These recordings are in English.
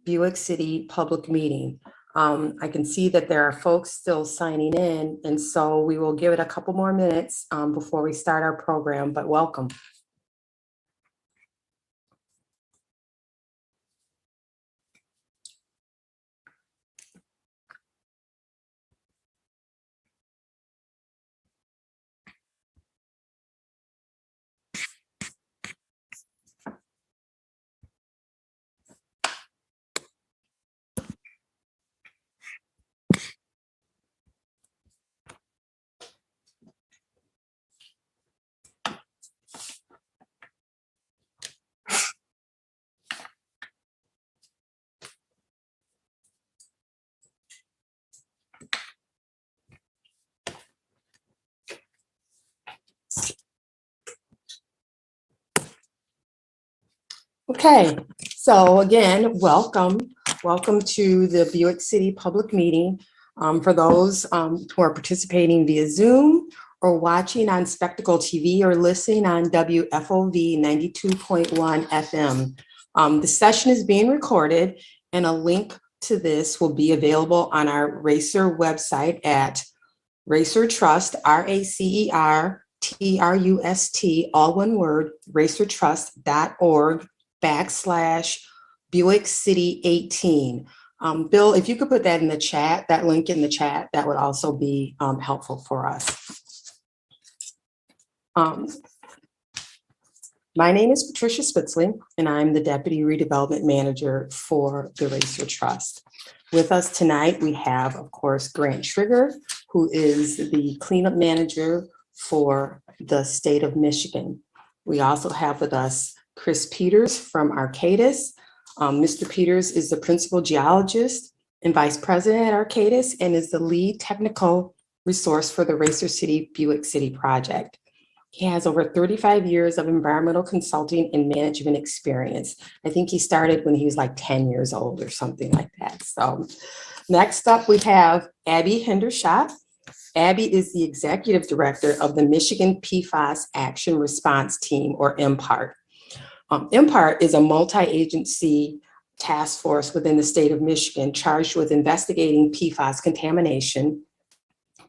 Buick City public meeting. I can see that there are folks still signing in, and so we will give it a couple more minutes before we start our program, but welcome. Okay, so again, welcome to the Buick City public meeting. For those who are participating via Zoom or watching on Spectacle TV or listening on WFOV 92.1 FM. The session is being recorded, and a link to this will be available on our Racer website at Racer Trust, RACERTRUST, all one word, racertrust.org /Buick City 18. Bill, if you could put that in the chat, that link in the chat, that would also be helpful for us. My name is Patricia Spitzley, and I'm the Deputy Redevelopment Manager for the Racer Trust. With us tonight, we have, of course, Grant Trigger, who is the cleanup manager for the state of Michigan. We also have with us Chris Peters from Arcadis. Mr. Peters is the principal geologist and vice president at Arcadis and is the lead technical resource for the Racer City Buick City project. He has over 35 years of environmental consulting and management experience. I think he started when he was like 10 years old or something like that. So next up, we have Abby Hendershot. Abby is the executive director of the Michigan PFAS Action Response Team, or MPART. MPART is a multi-agency task force within the state of Michigan charged with investigating PFAS contamination,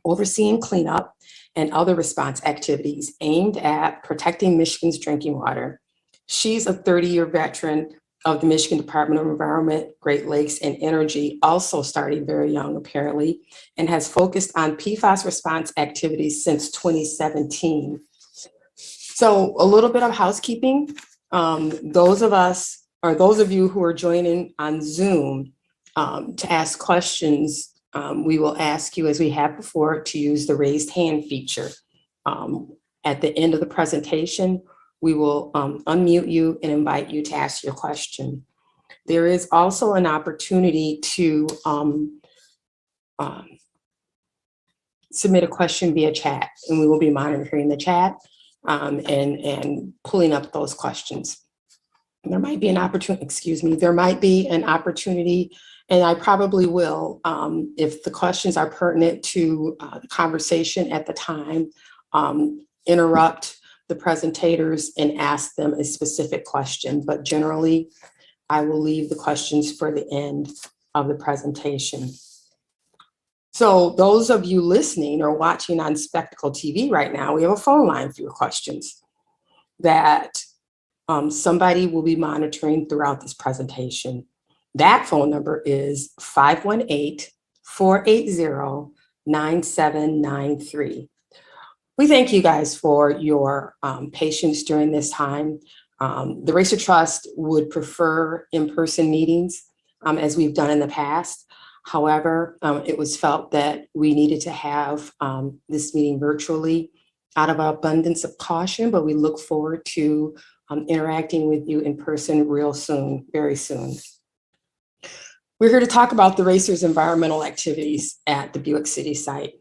overseeing cleanup, and other response activities aimed at protecting Michigan's drinking water. She's a 30-year veteran of the Michigan Department of Environment, Great Lakes, and Energy, also starting very young apparently, and has focused on PFAS response activities since 2017. So a little bit of housekeeping. Those of you who are joining on Zoom to ask questions, we will ask you, as we have before, to use the raised hand feature. At the end of the presentation, we will unmute you and invite you to ask your question. There is also an opportunity to submit a question via chat, and we will be monitoring the chat and pulling up those questions. There might be an opportunity, and I probably will, if the questions are pertinent to the conversation at the time, interrupt the presentators and ask them a specific question. But generally, I will leave the questions for the end of the presentation. So those of you listening or watching on Spectacle TV right now, we have a phone line for your questions that somebody will be monitoring throughout this presentation. That phone number is 518-480-9793. We thank you guys for your patience during this time. The Racer Trust would prefer in-person meetings as we've done in the past. However, it was felt that we needed to have this meeting virtually out of an abundance of caution, but we look forward to interacting with you in person real soon, very soon. We're here to talk about the Racer's environmental activities at the Buick City site.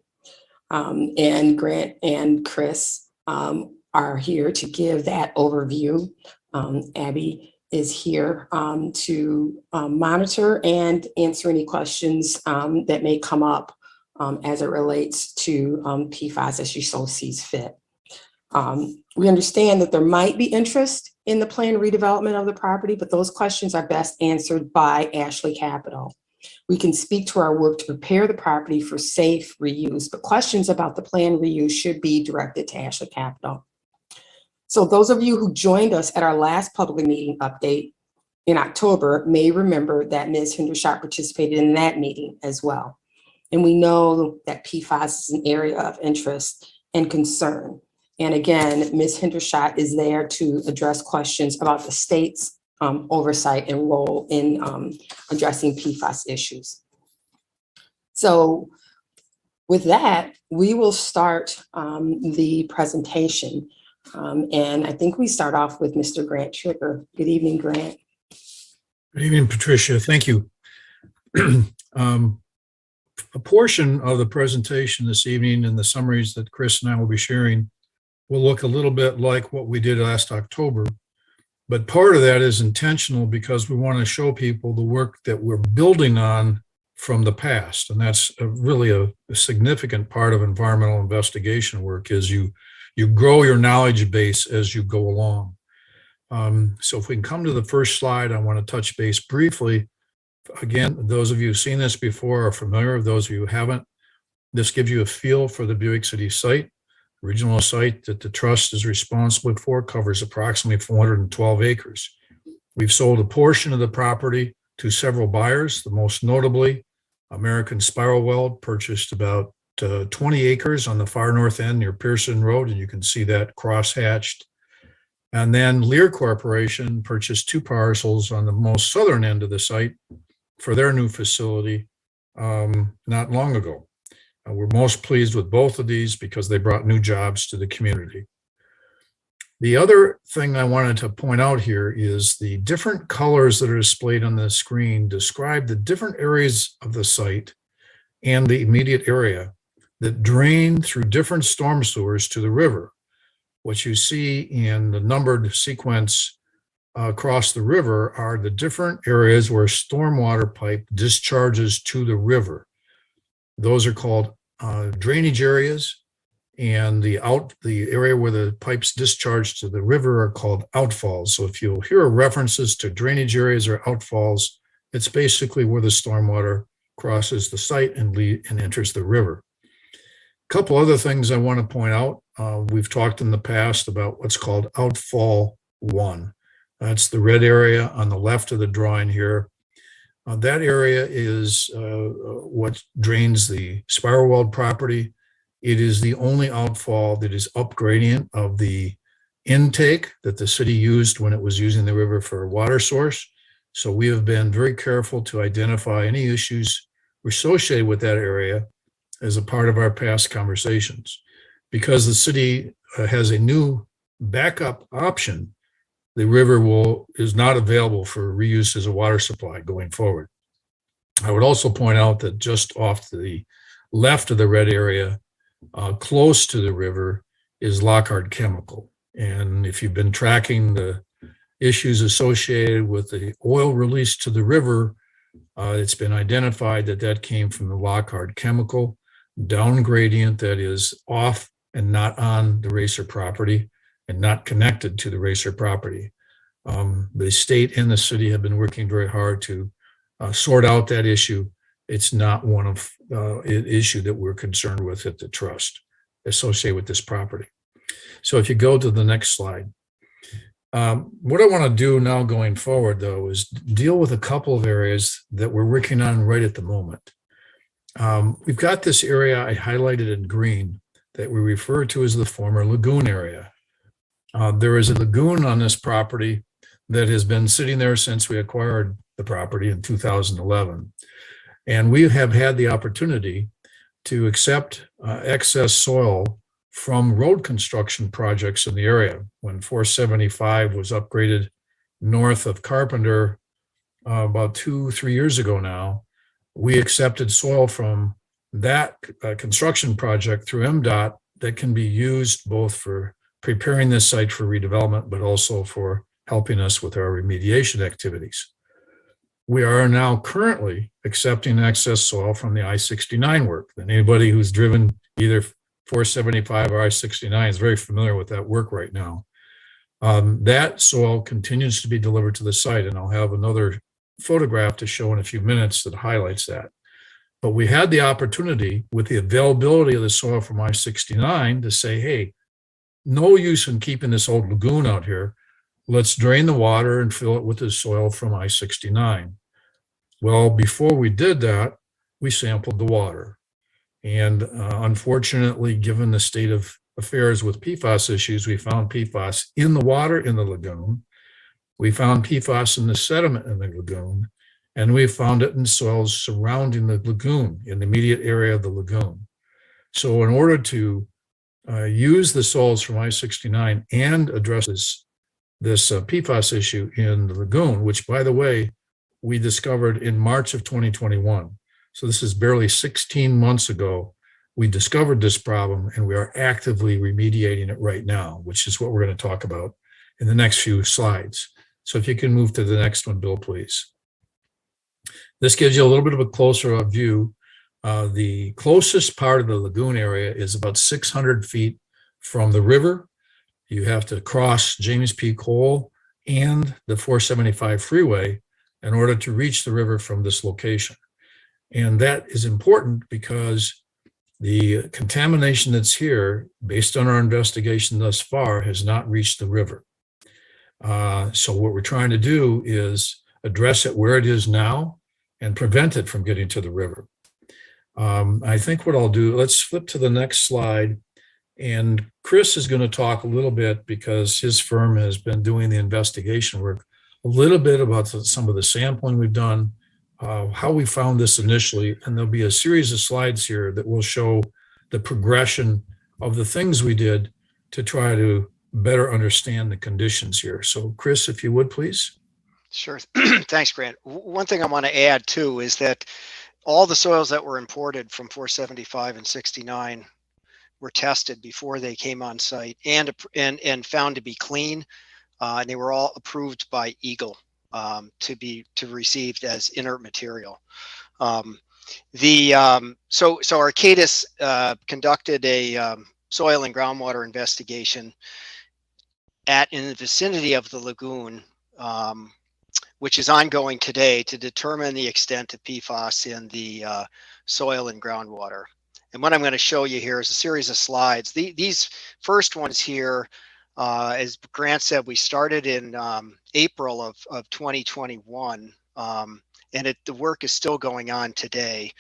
And Grant and Chris are here to give that overview. Abby is here to monitor and answer any questions that may come up as it relates to PFAS as she so sees fit. We understand that there might be interest in the planned redevelopment of the property, but those questions are best answered by Ashley Capital. We can speak to our work to prepare the property for safe reuse, but questions about the planned reuse should be directed to Ashley Capital. So those of you who joined us at our last public meeting update in October may remember that Ms. Hendershot participated in that meeting as well. And we know that PFAS is an area of interest and concern. And again, Ms. Hendershot is there to address questions about the state's oversight and role in addressing PFAS issues. So with that, we will start the presentation. And I think we start off with Mr. Grant Trigger. Good evening, Grant. Good evening, Patricia. Thank you. A portion of the presentation this evening and the summaries that Chris and I will be sharing will look a little bit like what we did last October. But part of that is intentional because we want to show people the work that we're building on from the past. And that's really a significant part of environmental investigation work is you grow your knowledge base as you go along. So if we can come to the first slide, I want to touch base briefly. Again, those of you who've seen this before are familiar. Those of you who haven't, this gives you a feel for the Buick City site. The regional site that the trust is responsible for covers approximately 412 acres. We've sold a portion of the property to several buyers, the most notably American Spiral Weld purchased about 20 acres on the far north end near Pearson Road, and you can see that cross-hatched. And then Lear Corporation purchased 2 parcels on the most southern end of the site for their new facility not long ago. We're most pleased with both of these because they brought new jobs to the community. The other thing I wanted to point out here is the different colors that are displayed on the screen describe the different areas of the site and the immediate area that drain through different storm sewers to the river. What you see in the numbered sequence across the river are the different areas where stormwater pipe discharges to the river. Those are called drainage areas, and the area where the pipes discharge to the river are called outfalls. So if you'll hear references to drainage areas or outfalls, it's basically where the stormwater crosses the site and enters the river. A couple other things I want to point out. We've talked in the past about what's called outfall 1. That's the red area on the left of the drawing here. That area is what drains the Spiral Weld property. It is the only outfall that is up gradient of the intake that the city used when it was using the river for a water source. So we have been very careful to identify any issues associated with that area as a part of our past conversations. Because the city has a new backup option, the river is not available for reuse as a water supply going forward. I would also point out that just off to the left of the red area, close to the river, is Lockhart Chemical. And if you've been tracking the issues associated with the oil released to the river, it's been identified that that came from the Lockhart Chemical down gradient that is off and not on the Racer property and not connected to the Racer property. The state and the city have been working very hard to sort out that issue. It's not one of an issue that we're concerned with at the trust associated with this property. So if you go to the next slide. What I want to do now going forward, though, is deal with a couple of areas that we're working on right at the moment. We've got this area I highlighted in green that we refer to as the former lagoon area. There is a lagoon on this property that has been sitting there since we acquired the property in 2011. And we have had the opportunity to accept excess soil from road construction projects in the area. When 475 was upgraded north of Carpenter about 2-3 years ago now, we accepted soil from that construction project through MDOT that can be used both for preparing this site for redevelopment, but also for helping us with our remediation activities. We are now currently accepting excess soil from the I-69 work. And anybody who's driven either 475 or I-69 is very familiar with that work right now. That soil continues to be delivered to the site, and I'll have another photograph to show in a few minutes that highlights that. But we had the opportunity with the availability of the soil from I-69 to say, hey, no use in keeping this old lagoon out here. Let's drain the water and fill it with the soil from I-69. Well, before we did that, we sampled the water. And unfortunately, given the state of affairs with PFAS issues, we found PFAS in the water in the lagoon. We found PFAS in the sediment in the lagoon, and we found it in soils surrounding the lagoon, in the immediate area of the lagoon. So in order to use the soils from I-69 and address this PFAS issue in the lagoon, which, by the way, we discovered in March of 2021. So this is barely 16 months ago. We discovered this problem, and we are actively remediating it right now, which is what we're going to talk about in the next few slides. So if you can move to the next one, Bill, please. This gives you a little bit of a closer view. The closest part of the lagoon area is about 600 feet from the river. You have to cross James P. Cole and the 475 freeway in order to reach the river from this location. And that is important because the contamination that's here, based on our investigation thus far, has not reached the river. So what we're trying to do is address it where it is now and prevent it from getting to the river. I think what I'll do, let's flip to the next slide. And Chris is going to talk a little bit, because his firm has been doing the investigation work, a little bit about some of the sampling we've done, how we found this initially. And there'll be a series of slides here that will show the progression of the things we did to try to better understand the conditions here. So Chris, if you would, please. Sure. Thanks, Grant. One thing I want to add too is that all the soils that were imported from 475 and 69 were tested before they came on site and found to be clean. And they were all approved by Eagle to be received as inert material. So Arcadis conducted a soil and groundwater investigation in the vicinity of the lagoon, which is ongoing today, to determine the extent of PFAS in the soil and groundwater. And what I'm going to show you here is a series of slides. These first ones here, as Grant said, we started in April of 2021, and the work is still going on today.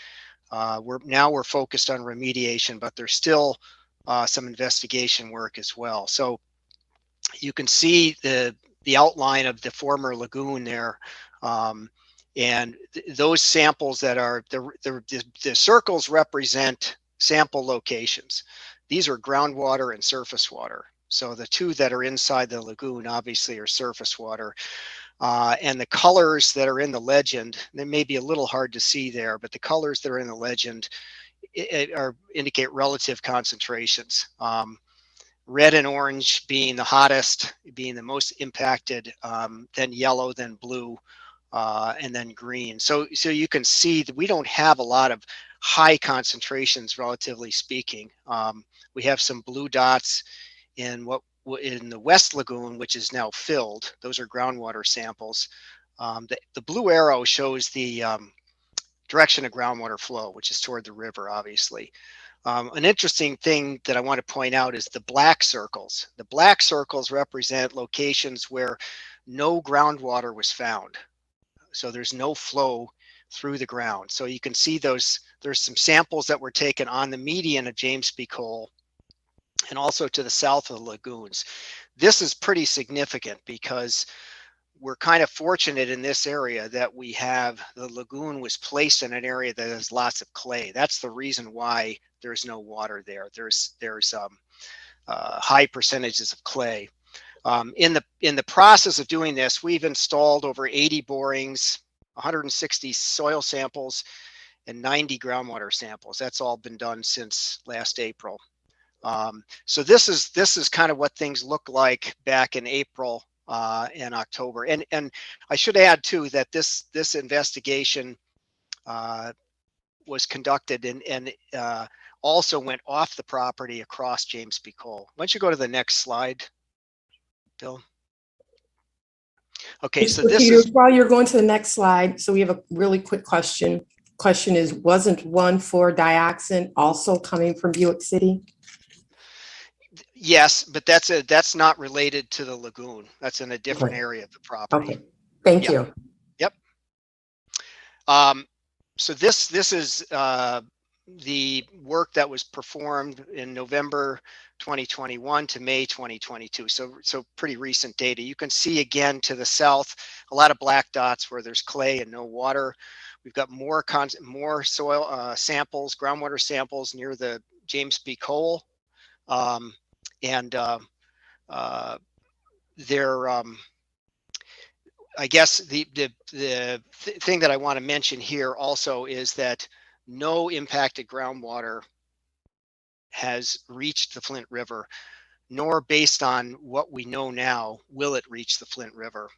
We're focused on remediation, but there's still some investigation work as well. So you can see the outline of the former lagoon there. And those samples that are, the circles represent sample locations. These are groundwater and surface water. So the two that are inside the lagoon obviously are surface water. And the colors that are in the legend, they may be a little hard to see there, but the colors that are in the legend indicate relative concentrations. Red and orange being the hottest, being the most impacted, then yellow, then blue, and then green. So you can see that we don't have a lot of high concentrations, relatively speaking. We have some blue dots in the West Lagoon, which is now filled. Those are groundwater samples. The blue arrow shows the direction of groundwater flow, which is toward the river, obviously. An interesting thing that I want to point out is the black circles. The black circles represent locations where no groundwater was found. So there's no flow through the ground. So you can see there's some samples that were taken on the median of James P. Cole and also to the south of the lagoons. This is pretty significant because we're kind of fortunate in this area that the lagoon was placed in an area that has lots of clay. That's the reason why there's no water there. There's high percentages of clay. In the process of doing this, we've installed over 80 borings, 160 soil samples, and 90 groundwater samples. That's all been done since last April. So this is kind of what things look like back in April and October. And I should add too that this investigation was conducted and also went off the property across James B. Cole. Why don't you go to the next slide, Bill? Okay, so this Peter, is, while you're going to the next slide, so we have a really quick question. Question is, wasn't 1,4-dioxin also coming from Buick City? yes, but that's not related to the lagoon. That's in a different Okay. area of the property. Okay, thank Yeah. you. Yep. So this is the work that was performed in November 2021 to May 2022. So pretty recent data. You can see again to the south, a lot of black dots where there's clay and no water. We've got more soil samples, groundwater samples near the James B. Cole. I guess the thing that I want to mention here also is that no impacted groundwater has reached the Flint River, nor based on what we know now, will it reach the Flint River.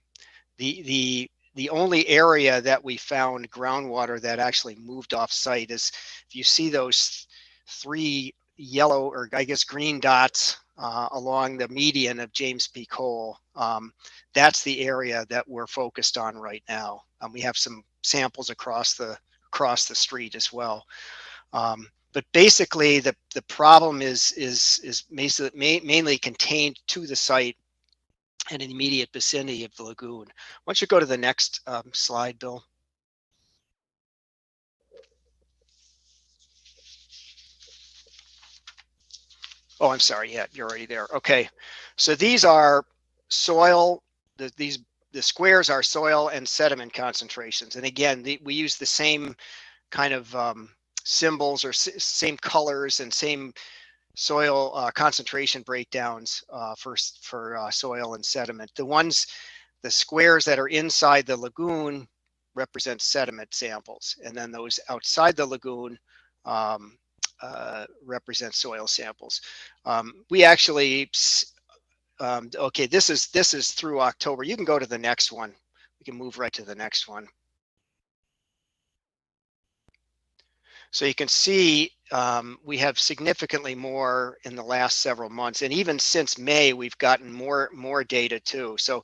The only area that we found groundwater that actually moved off site is, if you see those 3 yellow, or I guess green dots along the median of James P. Cole, that's the area that we're focused on right now. We have some samples across the street as well. But basically the problem is mainly contained to the site and in the immediate vicinity of the lagoon. Why don't you go to the next slide, Bill? Oh, I'm sorry. Yeah, you're already there. Okay. So these are soil, the squares are soil and sediment concentrations. And again, we use the same kind of symbols or same colors and same soil concentration breakdowns for soil and sediment. The squares that are inside the lagoon represent sediment samples, and then those outside the lagoon represent soil samples. We actually, okay, this is through October. You can go to the next one. We can move right to the next one. So you can see we have significantly more in the last several months, and even since May, we've gotten more data too. So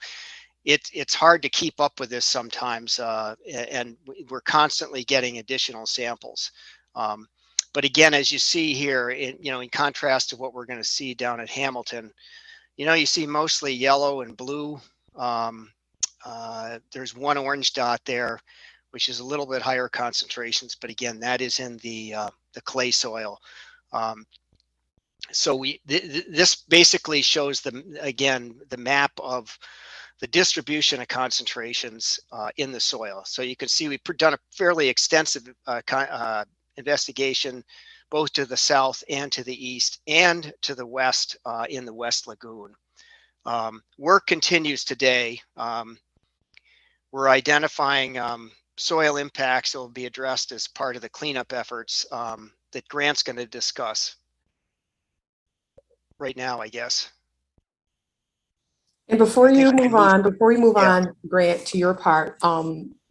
it's hard to keep up with this sometimes, and we're constantly getting additional samples. But again, as you see here, in contrast to what we're going to see down at Hamilton, you see mostly yellow and blue. There's one orange dot there, which is a little bit higher concentrations, but again, that is in the clay soil. So this basically shows the map of the distribution of concentrations in the soil. So you can see we've done a fairly extensive investigation, both to the south and to the east and to the west in the West Lagoon. Work continues today. We're identifying soil impacts that will be addressed as part of the cleanup efforts that Grant's going to discuss right now, I guess. And before we move Yeah. on, Grant, to your part,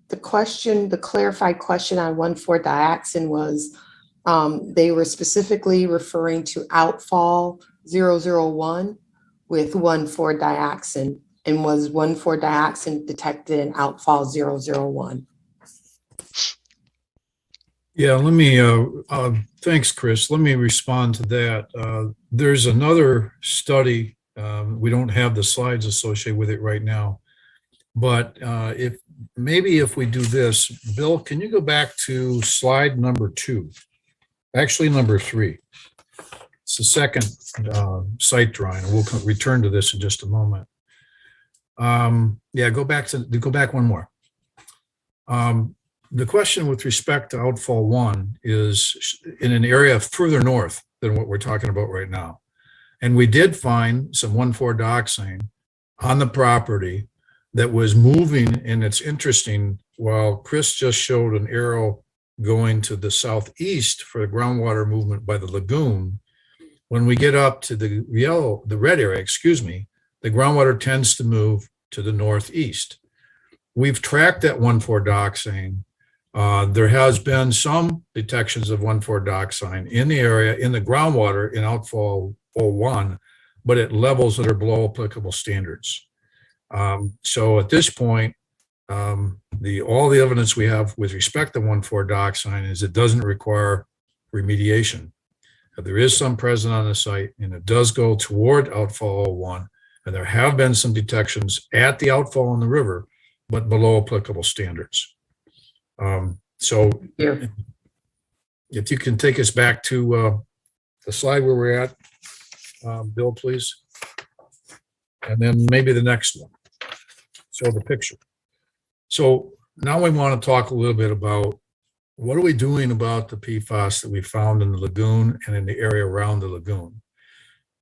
the clarified question on 1,4-dioxin was, they were specifically referring to outfall 001 with 1,4-dioxin, and was 1,4-dioxin detected in outfall 001? Yeah, let me, thanks, Chris. Let me respond to that. There's another study. We don't have the slides associated with it right now, but if we do this, Bill, can you go back to slide number 2? Actually, number 3. It's the second site drawing, and we'll return to this in just a moment. Yeah, go back one more. The question with respect to outfall 1 is in an area further north than what we're talking about right now. And we did find some 1,4-dioxane on the property that was moving, and it's interesting, while Chris just showed an arrow going to the southeast for the groundwater movement by the lagoon, when we get up to the red area, the groundwater tends to move to the northeast. We've tracked that 1,4-dioxane There has been some detections of 1,4-dioxane in the area, in the groundwater in outfall 01, but at levels that are below applicable standards. So at this point, all the evidence we have with respect to 1,4-dioxane is it doesn't require remediation. There is some present on the site, and it does go toward outfall 01, and there have been some detections at the outfall in the river, but below applicable standards. So Yeah. if you can take us back to the slide where we're at, Bill, please. And then maybe the next one. So the picture. So now we want to talk a little bit about what are we doing about the PFAS that we found in the lagoon and in the area around the lagoon.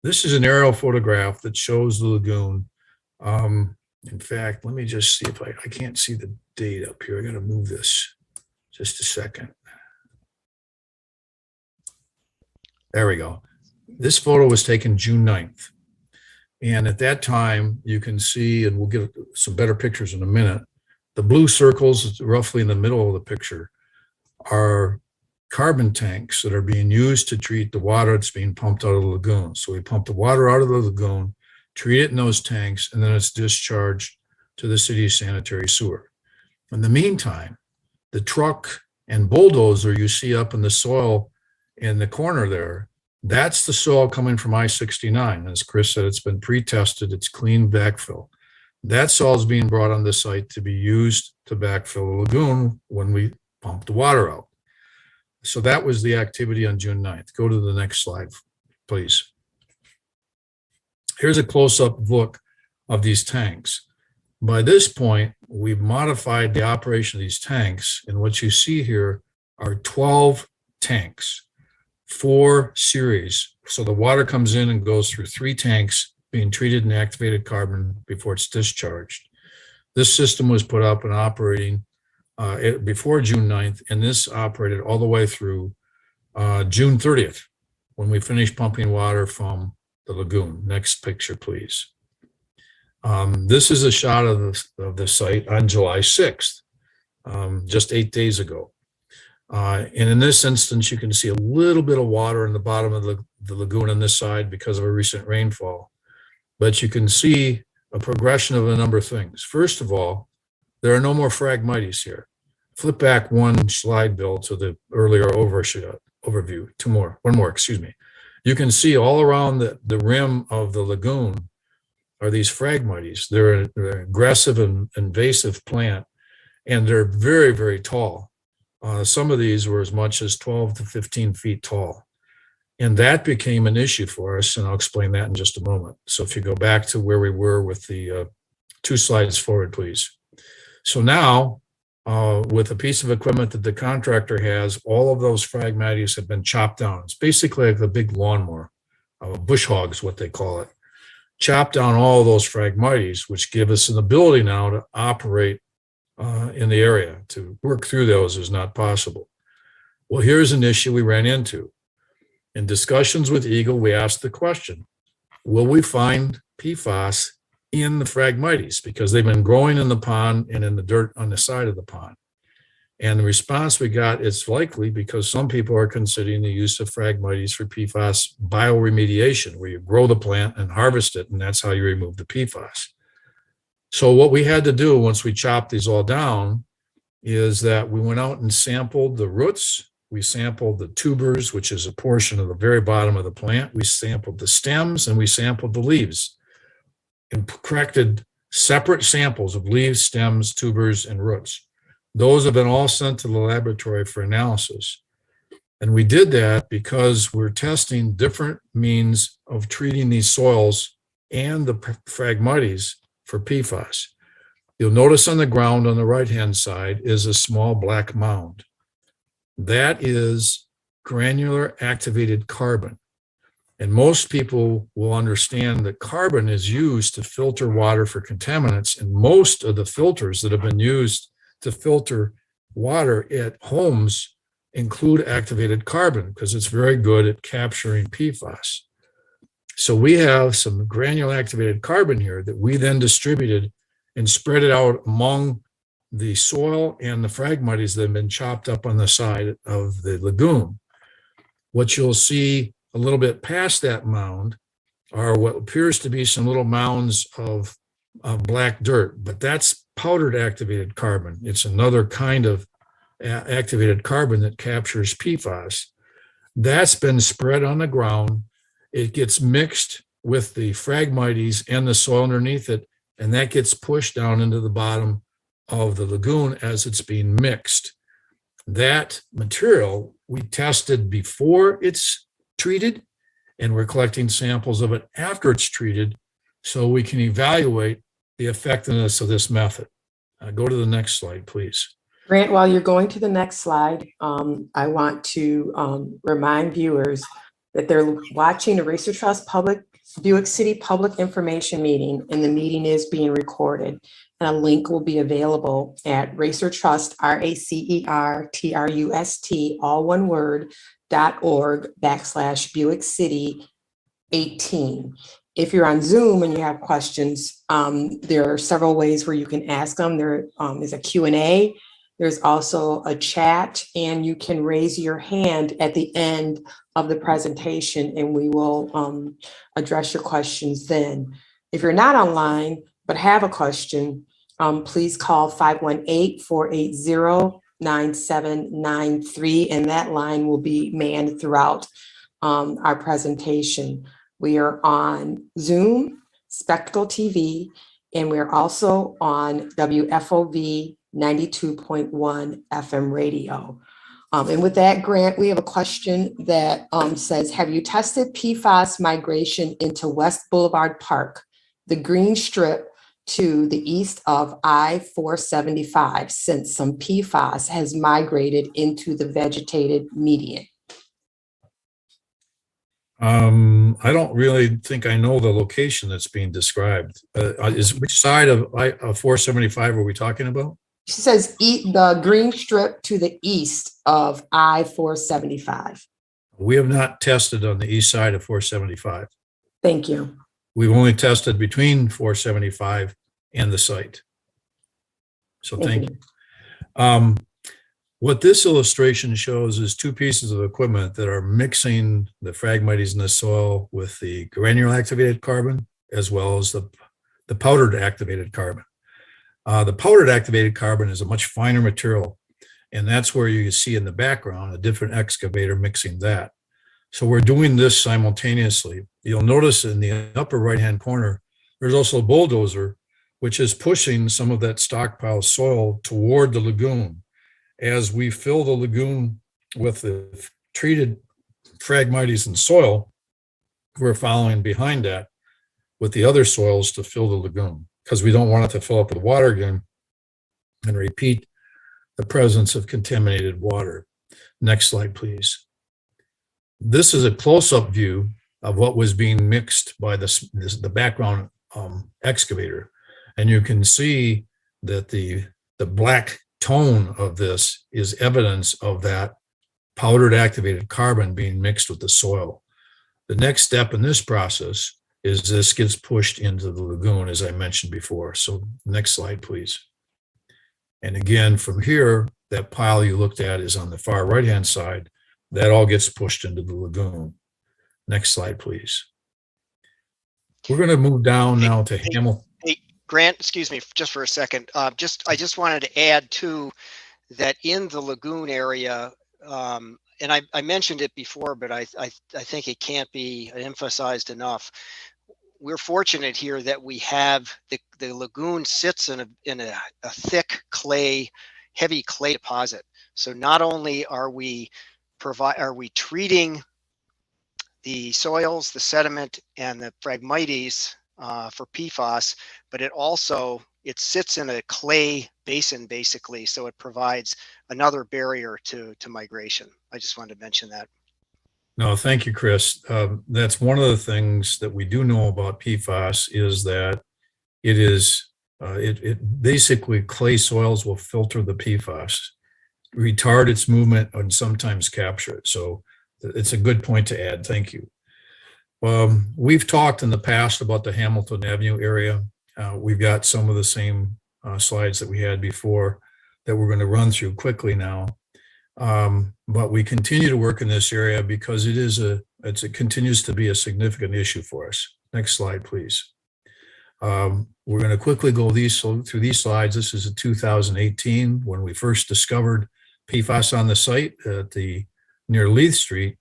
This is an aerial photograph that shows the lagoon. In fact, let me just see if I can't see the date up here. I got to move this just a second. There we go. This photo was taken June 9th. And at that time, you can see, and we'll get some better pictures in a minute, the blue circles roughly in the middle of the picture are carbon tanks that are being used to treat the water that's being pumped out of the lagoon. So we pump the water out of the lagoon, treat it in those tanks, and then it's discharged to the city's sanitary sewer. In the meantime, the truck and bulldozer you see up in the soil in the corner there, that's the soil coming from I-69. As Chris said, it's been pre-tested, it's clean backfill. That soil is being brought on the site to be used to backfill the lagoon when we pump the water out. So that was the activity on June 9th. Go to the next slide, please. Here's a close-up look of these tanks. By this point, we've modified the operation of these tanks, and what you see here are 12 tanks, 4 series. So the water comes in and goes through 3 tanks being treated in activated carbon before it's discharged. This system was put up and operating before June 9th, and this operated all the way through June 30th when we finished pumping water from the lagoon. Next picture, please. This is a shot of the site on July 6th, just 8 days ago. And in this instance, you can see a little bit of water in the bottom of the lagoon on this side because of a recent rainfall. But you can see a progression of a number of things. First of all, there are no more phragmites here. Flip back one slide, Bill, to the earlier overview. One more, excuse me. You can see all around the rim of the lagoon are these phragmites. They're an aggressive and invasive plant, and they're very, very tall. Some of these were as much as 12 to 15 feet tall. And that became an issue for us, and I'll explain that in just a moment. So if you go back to where we were with the 2 slides forward, please. So now, with a piece of equipment that the contractor has, all of those phragmites have been chopped down. It's basically like the big lawnmower, bush hog is what they call it. Chop down all of those phragmites, which give us an ability now to operate in the area. To work through those is not possible. Well, here's an issue we ran into. In discussions with Eagle, we asked the question, will we find PFAS in the phragmites? Because they've been growing in the pond and in the dirt on the side of the pond. And the response we got is likely because some people are considering the use of phragmites for PFAS bioremediation, where you grow the plant and harvest it, and that's how you remove the PFAS. So what we had to do once we chopped these all down is that we went out and sampled the roots. We sampled the tubers, which is a portion of the very bottom of the plant. We sampled the stems, and we sampled the leaves and corrected separate samples of leaves, stems, tubers, and roots. Those have been all sent to the laboratory for analysis. And we did that because we're testing different means of treating these soils and the phragmites for PFAS. You'll notice on the ground on the right-hand side is a small black mound. That is granular activated carbon. And most people will understand that carbon is used to filter water for contaminants, and most of the filters that have been used to filter water at homes include activated carbon because it's very good at capturing PFAS. So we have some granular activated carbon here that we then distributed and spread it out among the soil and the phragmites that have been chopped up on the side of the lagoon. What you'll see a little bit past that mound are what appears to be some little mounds of black dirt, but that's powdered activated carbon. It's another kind of activated carbon that captures PFAS. That's been spread on the ground. It gets mixed with the phragmites and the soil underneath it, and that gets pushed down into the bottom of the lagoon as it's being mixed. That material we tested before it's treated, and we're collecting samples of it after it's treated so we can evaluate the effectiveness of this method. Go to the next slide, please. Grant, while you're going to the next slide, I want to remind viewers that they're watching a Racer Trust Buick City Public Information Meeting, and the meeting is being recorded. And a link will be available at Racer Trust, RACERTRUST, all one word, .org/Buick City 18. If you're on Zoom and you have questions, there are several ways where you can ask them. There is a Q&A. There's also a chat, and you can raise your hand at the end of the presentation, and we will address your questions then. If you're not online but have a question, please call 518-480-9793, and that line will be manned throughout our presentation. We are on Zoom, Spectacle TV, and we're also on WFOV 92.1 FM radio. And with that, Grant, we have a question that says, have you tested PFAS migration into West Boulevard Park, the green strip to the east of I-475, since some PFAS has migrated into the vegetated median? I don't really think I know the location that's being described. Which side of I-475 are we talking about? She says the green strip to the east of I-475. We have not tested on the east side of 475. Thank you. We've only tested between 475 and the site. So thank you. What this illustration shows is two pieces of equipment that are mixing the phragmites in the soil with the granular activated carbon, as well as the powdered activated carbon. The powdered activated carbon is a much finer material, and that's where you see in the background a different excavator mixing that. So we're doing this simultaneously. You'll notice in the upper right-hand corner, there's also a bulldozer, which is pushing some of that stockpile soil toward the lagoon. As we fill the lagoon with the treated phragmites and soil, we're following behind that with the other soils to fill the lagoon, because we don't want it to fill up with water again and repeat the presence of contaminated water. Next slide, please. This is a close-up view of what was being mixed by the background excavator. And you can see that the black tone of this is evidence of that powdered activated carbon being mixed with the soil. The next step in this process is this gets pushed into the lagoon, as I mentioned before. So next slide, please. And again, from here, that pile you looked at is on the far right-hand side. That all gets pushed into the lagoon. Next slide, please. We're going to move down now to Hamilton. Grant, excuse me, just for a second. I just wanted to add too that in the lagoon area, and I mentioned it before, but I think it can't be emphasized enough. We're fortunate here that we have the lagoon sits in a thick clay, heavy clay deposit. So not only are we treating the soils, the sediment, and the phragmites for PFAS, but it sits in a clay basin basically, so it provides another barrier to migration. I just wanted to mention that. No, thank you, Chris. That's one of the things that we do know about PFAS is that it basically clay soils will filter the PFAS, retard its movement, and sometimes capture it. So it's a good point to add. Thank you. We've talked in the past about the Hamilton Avenue area. We've got some of the same slides that we had before. that we're going to run through quickly now. But we continue to work in this area because it continues to be a significant issue for us. Next slide, please. We're going to quickly go through these slides. This is in 2018 when we first discovered PFAS on the site at near Leith Street,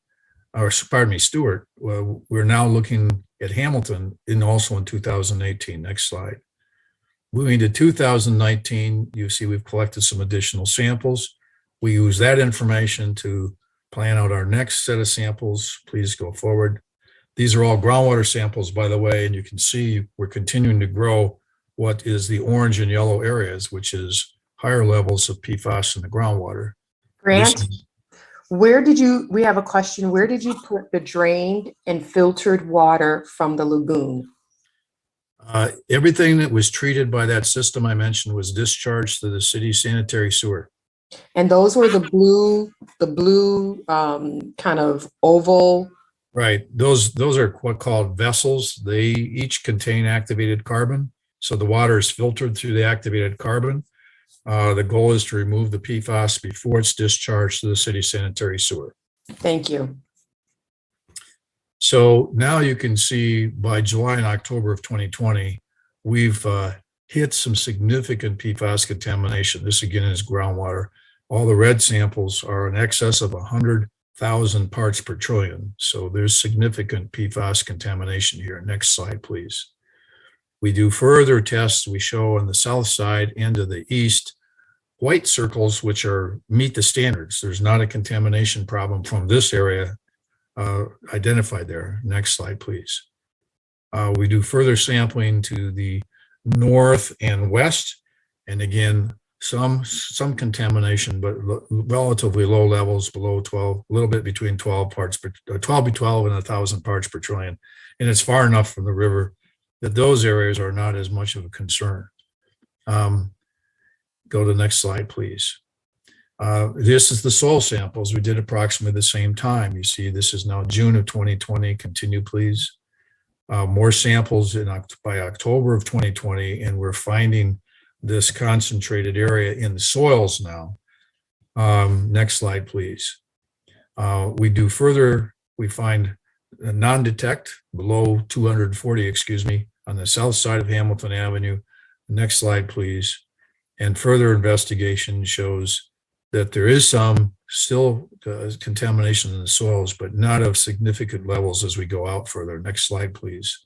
or pardon me, Stewart. We're now looking at Hamilton also in 2018. Next slide. Moving to 2019, you see we've collected some additional samples. We use that information to plan out our next set of samples. Please go forward. These are all groundwater samples, by the way, and you can see we're continuing to grow what is the orange and yellow areas, which is higher levels of PFAS in the groundwater. Grant, we have a question. Where did you put the drained and filtered water from the lagoon? Everything that was treated by that system I mentioned was discharged to the city sanitary sewer. And those were the blue kind of oval. Right. Those are what called vessels. They each contain activated carbon. So the water is filtered through the activated carbon. The goal is to remove the PFAS before it's discharged to the city sanitary sewer. Thank you. So now you can see by July and October of 2020, we've hit some significant PFAS contamination. This again is groundwater. All the red samples are in excess of 100,000 parts per trillion. So there's significant PFAS contamination here. Next slide, please. We do further tests. We show on the south side and to the east, white circles, which meet the standards. There's not a contamination problem from this area identified there. Next slide, please. We do further sampling to the north and west. And again, some contamination, but relatively low levels below 12, a little bit between 12 and 1,000 parts per trillion. And it's far enough from the river that those areas are not as much of a concern. Go to the next slide, please. This is the soil samples. We did approximately the same time. You see, this is now June of 2020. Continue, please. More samples by October of 2020, and we're finding this concentrated area in the soils now. Next slide, please. We find a non-detect below 240, on the south side of Hamilton Avenue. Next slide, please. And further investigation shows that there is some still contamination in the soils, but not of significant levels as we go out further. Next slide, please.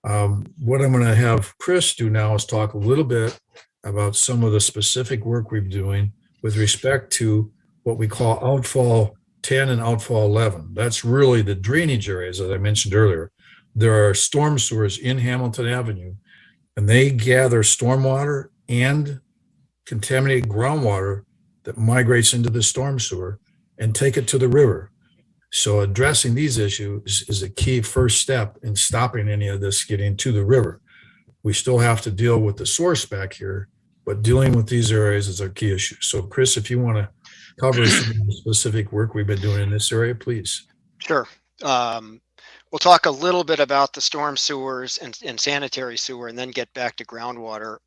What I'm going to have Chris do now is talk a little bit about some of the specific work we're doing with respect to what we call outfall 10 and outfall 11. That's really the drainage areas, as I mentioned earlier. There are storm sewers in Hamilton Avenue, and they gather stormwater and contaminated groundwater that migrates into the storm sewer and take it to the river. So addressing these issues is a key first step in stopping any of this getting to the river. We still have to deal with the source back here, but dealing with these areas is our key issue. So Chris, if you want to cover some of the specific work we've been doing in this area, please. Sure. We'll talk a little bit about the storm sewers and sanitary sewer, and then get back to groundwater.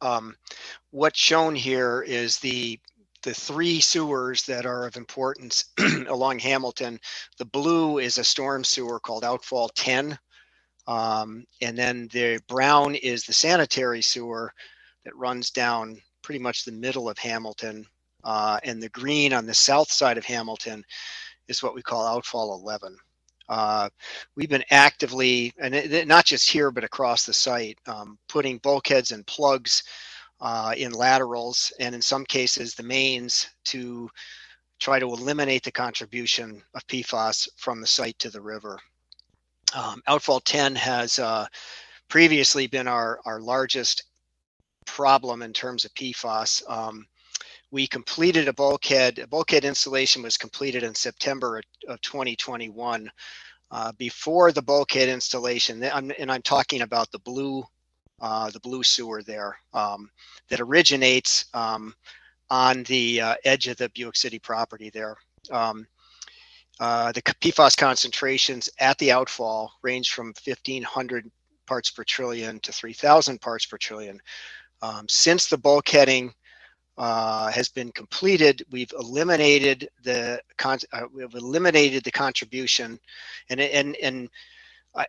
What's shown here is the three sewers that are of importance along Hamilton. The blue is a storm sewer called Outfall 10. And then the brown is the sanitary sewer that runs down pretty much the middle of Hamilton. And the green on the south side of Hamilton is what we call Outfall 11. We've been actively, and not just here, but across the site, putting bulkheads and plugs in laterals, and in some cases the mains, to try to eliminate the contribution of PFAS from the site to the river. Outfall 10 has previously been our largest problem in terms of PFAS. We completed a bulkhead installation was completed in September of 2021. Before the bulkhead installation, and I'm talking about the blue sewer there, that originates on the edge of the Buick City property there. The PFAS concentrations at the outfall range from 1,500 parts per trillion to 3,000 parts per trillion. Since the bulkheading has been completed. We've eliminated the contribution, and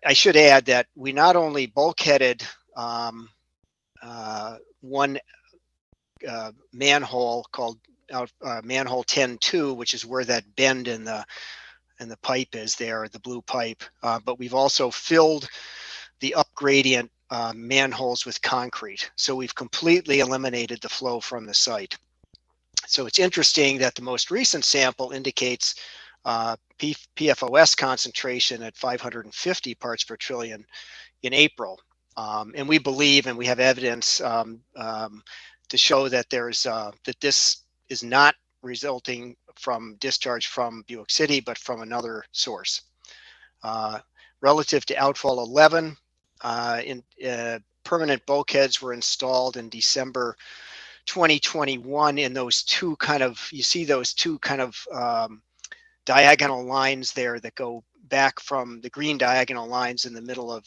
I should add that we not only bulkheaded one manhole called manhole 10-2, which is where that bend in the pipe is there, the blue pipe, but we've also filled the up gradient manholes with concrete. So we've completely eliminated the flow from the site. So it's interesting that the most recent sample indicates PFOS concentration at 550 parts per trillion in April. And we believe, and we have evidence to show that that this is not resulting from discharge from Buick City, but from another source. Relative to outfall 11, permanent bulkheads were installed in December 2021 in those two kind of, you see those two kind of diagonal lines there that go back from the green diagonal lines in the middle of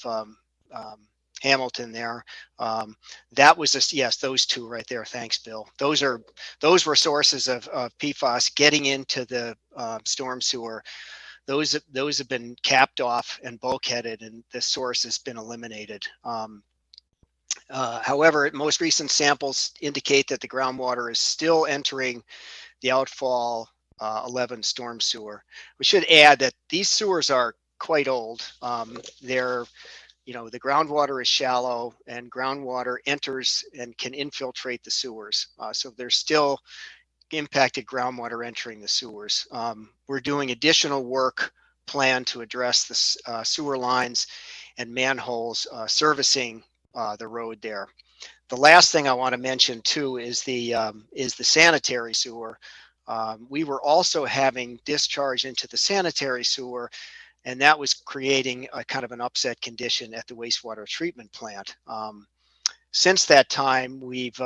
Hamilton there. That was yes, those two right there. Thanks, Bill. Those were sources of PFAS getting into the storm sewer. Those have been capped off and bulkheaded, and the source has been eliminated. However, most recent samples indicate that the groundwater is still entering the outfall 11 storm sewer. We should add that these sewers are quite old. They're, the groundwater is shallow, and groundwater enters and can infiltrate the sewers. So there's still impacted groundwater entering the sewers. We're doing additional work planned to address the sewer lines and manholes servicing the road there. The last thing I want to mention too is the sanitary sewer. We were also having discharge into the sanitary sewer, and that was creating a kind of an upset condition at the wastewater treatment plant. Since that time, we've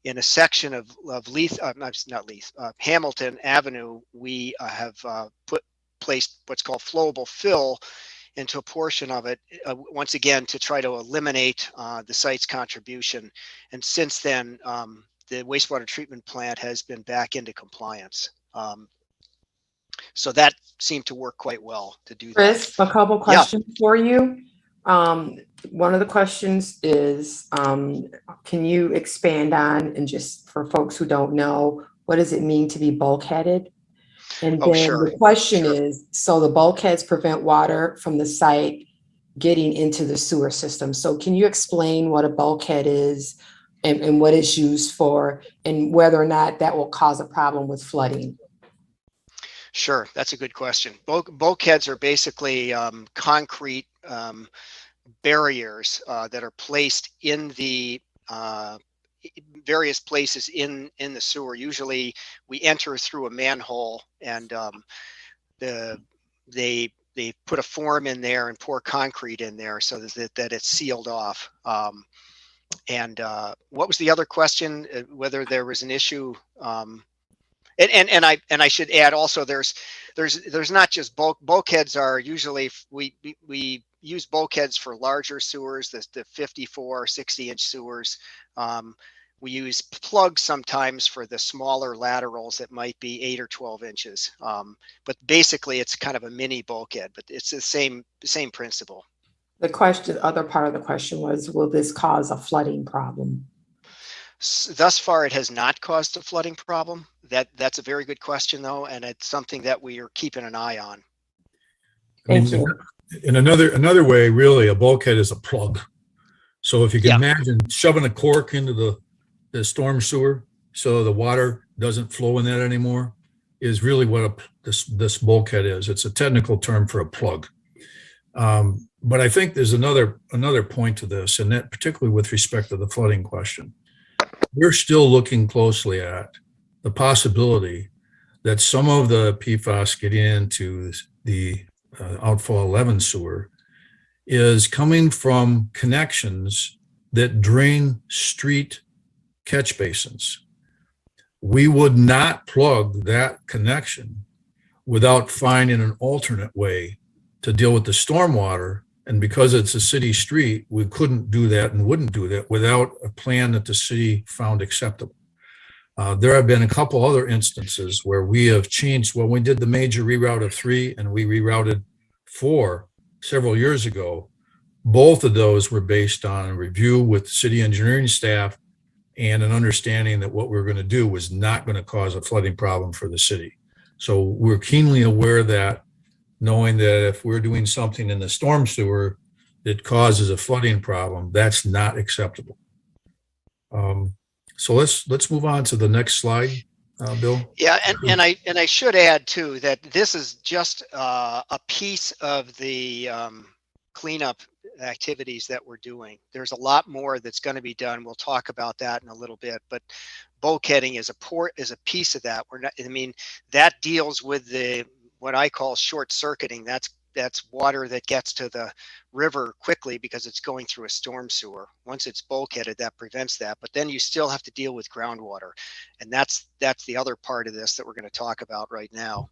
in a section of Hamilton Avenue, we have placed what's called flowable fill into a portion of it, once again, to try to eliminate the site's contribution. And since then, the wastewater treatment plant has been back into compliance. So that seemed to work quite well to do Chris, that. a couple questions for you. One of the questions is, can you expand on, and just for folks who don't know, what does it mean to be bulkheaded? And then Sure. the question is, so the bulkheads prevent water from the site getting into the sewer system. So can you explain what a bulkhead is and what it's used for, and whether or not that will cause a problem with flooding? Sure, that's a good question. Bulkheads are basically concrete barriers that are placed in the various places in the sewer. Usually we enter through a manhole, and they put a form in there and pour concrete in there so that it's sealed off. And what was the other question? Whether there was an issue? And I should add also, there's not just bulkheads are usually, we use bulkheads for larger sewers, the 54 or 60-inch sewers. We use plugs sometimes for the smaller laterals that might be 8 or 12 inches. But basically it's kind of a mini bulkhead, but it's the same principle. The other part of the question was, will this cause a flooding problem? Thus far, it has not caused a flooding problem. That's a very good question, though, and it's something that we are keeping an eye on. Thank you. In another way, really, a bulkhead is a plug. So if you can imagine shoving a cork into the storm sewer so the water doesn't flow in that anymore, is really what this bulkhead is. It's a technical term for a plug. But I think there's another point to this, and that particularly with respect to the flooding question. We're still looking closely at the possibility that some of the PFAS getting into the outfall 11 sewer is coming from connections that drain street catch basins. We would not plug that connection without finding an alternate way to deal with the stormwater. And because it's a city street, we couldn't do that and wouldn't do that without a plan that the city found acceptable. There have been a couple other instances where we have changed. When we did the major reroute of 3 and we rerouted 4 several years ago, both of those were based on a review with city engineering staff and an understanding that what we were going to do was not going to cause a flooding problem for the city. So we're keenly aware of that, knowing that if we're doing something in the storm sewer that causes a flooding problem, that's not acceptable. So let's move on to the next slide, Bill. Yeah, and I should add too that this is just a piece of the cleanup activities that we're doing. There's a lot more that's going to be done. We'll talk about that in a little bit, but bulkheading is a piece of that. We're not, I mean, that deals with the what I call short circuiting. That's water that gets to the river quickly because it's going through a storm sewer. Once it's bulkheaded, that prevents that. But then you still have to deal with groundwater, and that's the other part of this that we're going to talk about right now.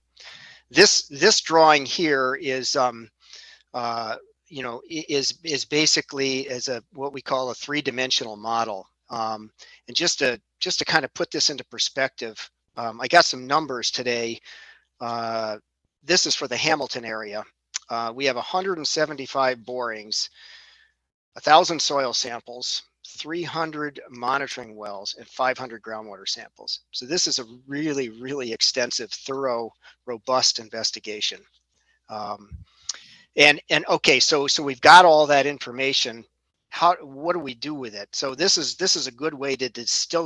This drawing here is you know, is basically as a what we call a three-dimensional model. And just to kind of put this into perspective, I got some numbers today. This is for the Hamilton area. We have 175 borings, 1,000 soil samples, 300 monitoring wells, and 500 groundwater samples. So this is a really, really extensive, thorough, robust investigation. And okay, so we've got all that information. What do we do with it? So this is a good way to distill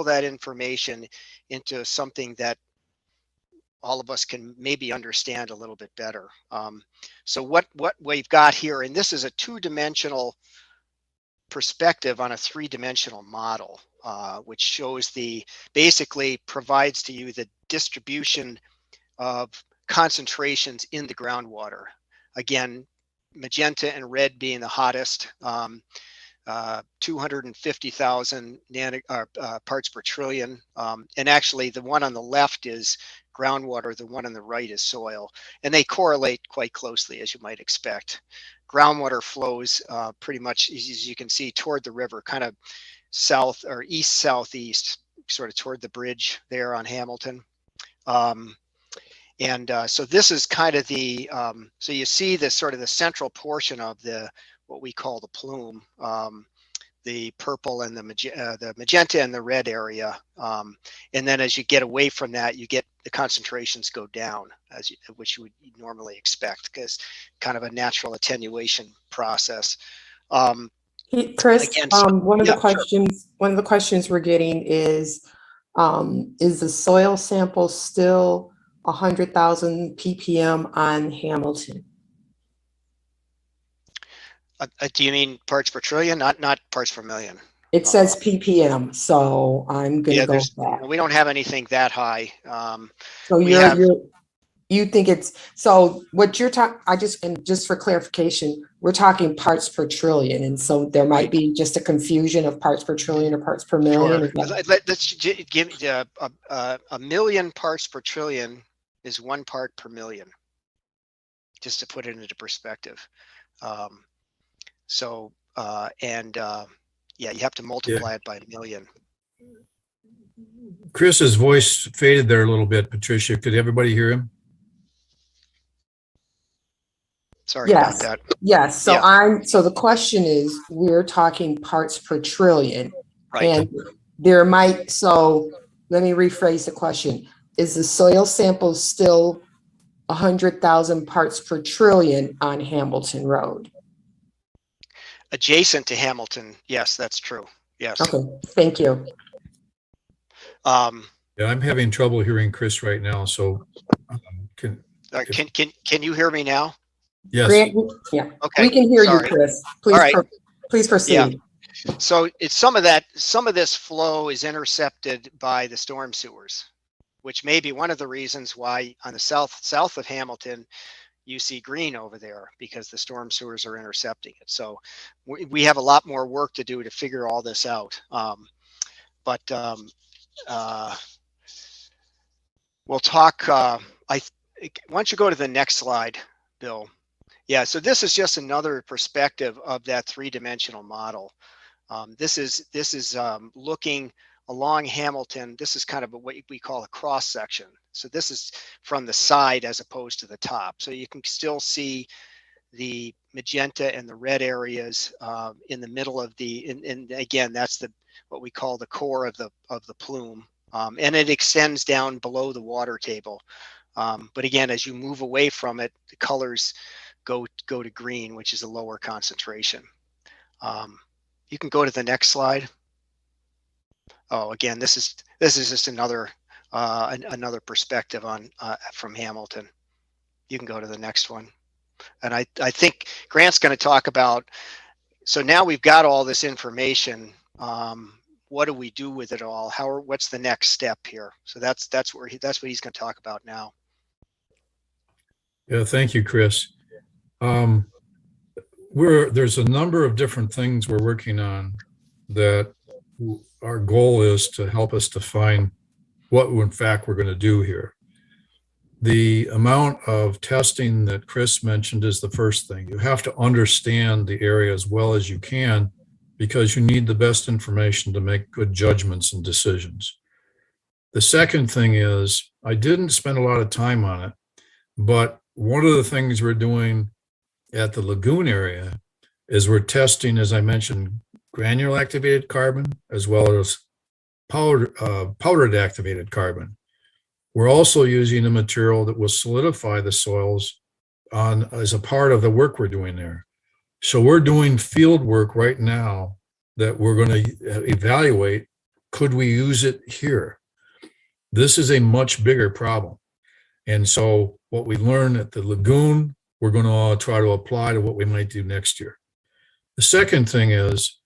that information into something that all of us can maybe understand a little bit better. So what we've got here, and this is a two-dimensional perspective on a three-dimensional model, which shows basically provides to you the distribution of concentrations in the groundwater. Again, magenta and red being the hottest, 250,000 parts per trillion. And actually the one on the left is groundwater, the one on the right is soil. And they correlate quite closely, as you might expect. Groundwater flows pretty much, as you can see, toward the river, kind of south or east-southeast, sort of toward the bridge there on Hamilton. So this is kind of the, so you see the sort of the central portion of what we call the plume, the purple and the magenta and the red area. And then as you get away from that, you get the concentrations go down, which you would normally expect, because kind of a natural attenuation process. Chris, Again, one of the sure. questions we're getting is the soil sample still 100,000 ppm on Hamilton? Do you mean parts per trillion? Not parts per million. It says ppm, so I'm going to go with that. We don't have anything that high. So you think it's, so what you're talking, and just for clarification, we're talking parts per trillion. And so there might be just a confusion of parts per trillion or parts per million. Sure. Let's give a million parts per trillion is 1 part per million, just to put it into perspective. Yeah, you have to multiply it by a million. Chris's voice faded there a little bit, Patricia. Could everybody hear him? Sorry about that. Yes. So yeah. So the question is, we're talking parts per trillion. Right. And so let me rephrase the question. Is the soil sample still 100,000 parts per trillion on Hamilton Road? Adjacent to Hamilton, yes, that's true. Yes. Okay, thank you. Yeah, I'm having trouble hearing Chris right now. So can you hear me now? Yes. Yeah. Okay. We can hear you, Chris. Please, all right. Please proceed. Yeah. So it's some of this flow is intercepted by the storm sewers, which may be one of the reasons why on the south of Hamilton, you see green over there, because the storm sewers are intercepting it. So we have a lot more work to do to figure all this out. We'll talk, why don't you go to the next slide, Bill? Yeah, so this is just another perspective of that three-dimensional model. This is looking along Hamilton. This is kind of what we call a cross section. So this is from the side as opposed to the top. So you can still see the magenta and the red areas in the middle of the, and again, that's what we call the core of the plume. And it extends down below the water table. But again, as you move away from it, the colors go to green, which is a lower concentration. You can go to the next slide. Oh, again, this is just another perspective on from Hamilton. You can go to the next one. And I think Grant's going to talk about, so now we've got all this information. What do we do with it all? What's the next step here? So that's what he's going to talk about now. Yeah, thank you, Chris. There's a number of different things we're working on that our goal is to help us define what in fact we're going to do here. The amount of testing that Chris mentioned is the first thing. You have to understand the area as well as you can, because you need the best information to make good judgments and decisions. The second thing is, I didn't spend a lot of time on it, but one of the things we're doing at the lagoon area is we're testing, as I mentioned, granular activated carbon as well as powdered activated carbon. We're also using a material that will solidify the soils as a part of the work we're doing there. So we're doing field work right now that we're going to evaluate, could we use it here? This is a much bigger problem. And so what we learned at the lagoon, we're going to try to apply to what we might do next year. The second thing is,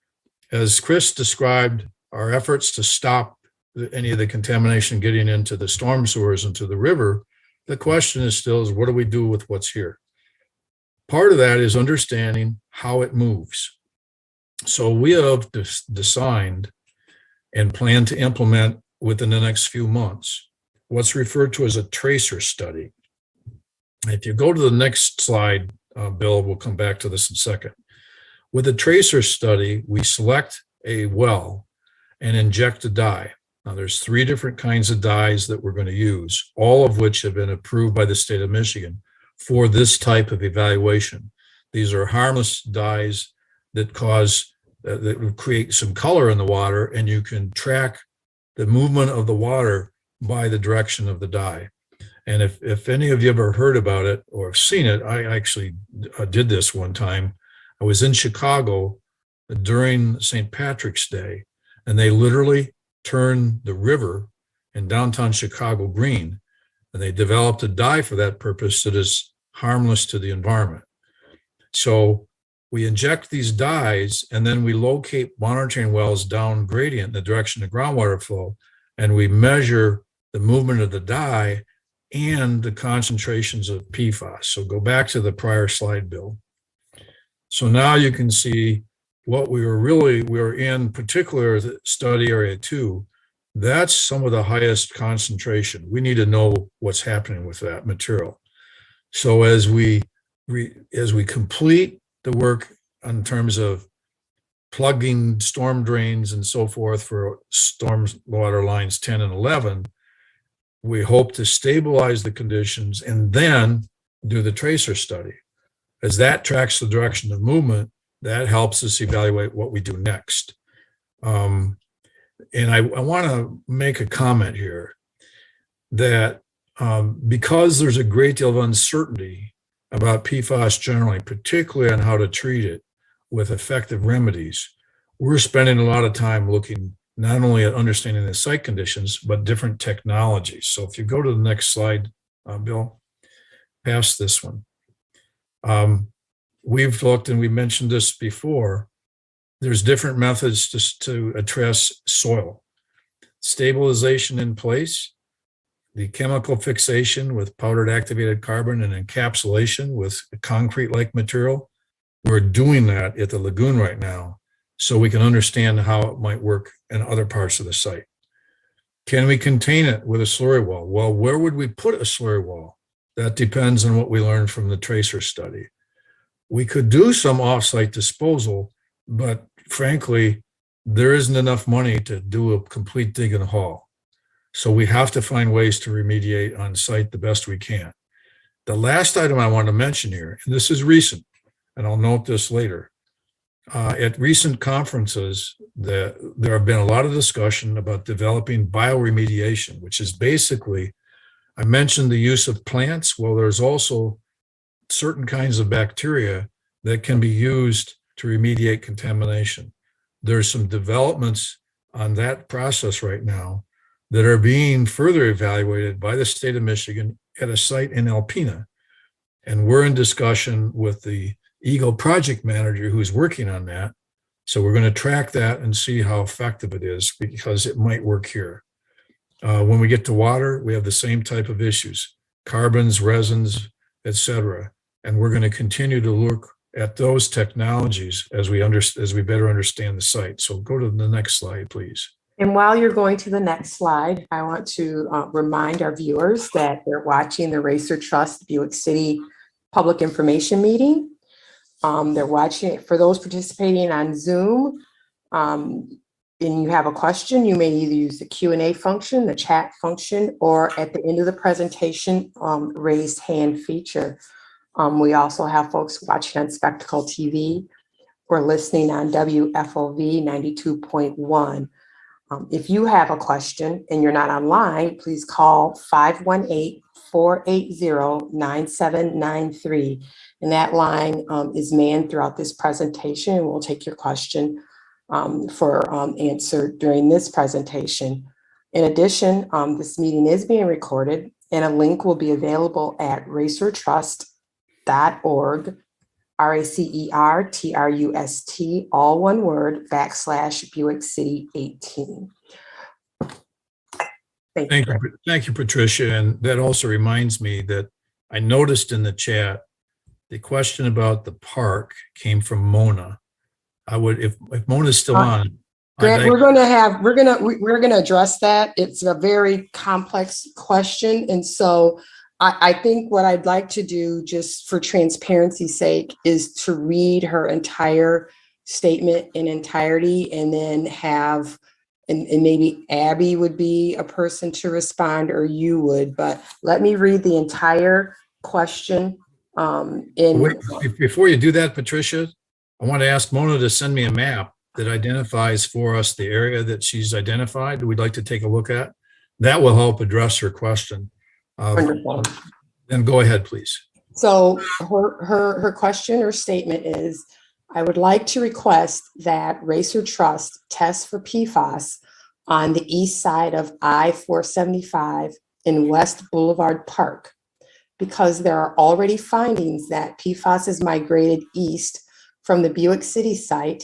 as Chris described, our efforts to stop any of the contamination getting into the storm sewers into the river, the question is still, what do we do with what's here? Part of that is understanding how it moves. So we have designed and plan to implement within the next few months what's referred to as a tracer study. If you go to the next slide, Bill, we'll come back to this in a second. With a tracer study, we select a well and inject a dye. Now, there's 3 different kinds of dyes that we're going to use, all of which have been approved by the state of Michigan for this type of evaluation. These are harmless dyes that that create some color in the water, and you can track the movement of the water by the direction of the dye. And if any of you ever heard about it or have seen it, I actually did this one time. I was in Chicago during St. Patrick's Day, and they literally turned the river in downtown Chicago green, and they developed a dye for that purpose that is harmless to the environment. So we inject these dyes, and then we locate monitoring wells down gradient in the direction of groundwater flow, and we measure the movement of the dye and the concentrations of PFAS. So go back to the prior slide, Bill. So now you can see what we were in particular the study area 2. That's some of the highest concentration. We need to know what's happening with that material. So as we complete the work in terms of plugging storm drains and so forth for storm water lines 10 and 11, we hope to stabilize the conditions and then do the tracer study. As that tracks the direction of movement, that helps us evaluate what we do next. And I want to make a comment here that because there's a great deal of uncertainty about PFAS generally, particularly on how to treat it with effective remedies, we're spending a lot of time looking not only at understanding the site conditions, but different technologies. So if you go to the next slide, Bill, past this one. We've looked, and we mentioned this before, there's different methods to address soil. Stabilization in place, the chemical fixation with powdered activated carbon and encapsulation with concrete-like material. We're doing that at the lagoon right now so we can understand how it might work in other parts of the site. Can we contain it with a slurry wall? Well, where would we put a slurry wall? That depends on what we learned from the tracer study. We could do some offsite disposal, but frankly, there isn't enough money to do a complete dig and haul. So we have to find ways to remediate on site the best we can. The last item I want to mention here, and this is recent, and I'll note this later. At recent conferences, there have been a lot of discussion about developing bioremediation, which is basically, I mentioned the use of plants. Well, there's also certain kinds of bacteria that can be used to remediate contamination. There's some developments on that process right now that are being further evaluated by the state of Michigan at a site in Alpena. And we're in discussion with the Eagle project manager who's working on that. So we're going to track that and see how effective it is, because it might work here. When we get to water, we have the same type of issues, carbons, resins, etc. And we're going to continue to look at those technologies as we better understand the site. So go to the next slide, please. And while you're going to the next slide, I want to remind our viewers that they're watching the Racer Trust Buick City Public Information Meeting. They're watching it for those participating on Zoom. And you have a question, you may either use the Q&A function, the chat function, or at the end of the presentation, raised hand feature. We also have folks watching on Spectacle TV or listening on WFOV 92.1. If you have a question and you're not online, please call 518-480-9793. And that line is manned throughout this presentation, and we'll take your question for answer during this presentation. In addition, this meeting is being recorded, and a link will be available at racertrust.org, RACERTRUST, all one word, / Buick City 18. Thank you, Patricia. And that also reminds me that I noticed in the chat, the question about the park came from Mona. I would, if Mona's still on. Grant, we're going to address that. It's a very complex question. And so I think what I'd like to do, just for transparency's sake, is to read her entire statement in entirety, and then have, and maybe Abby would be a person to respond, or you would, but let me read the entire question. Wait, before you do that, Patricia, I want to ask Mona to send me a map that identifies for us the area that she's identified we'd like to take a look at. That will help address her question. Wonderful. Then go ahead, please. So her question or statement is, I would like to request that Racer Trust test for PFAS on the east side of I-475 in West Boulevard Park, because there are already findings that PFAS has migrated east from the Buick City site,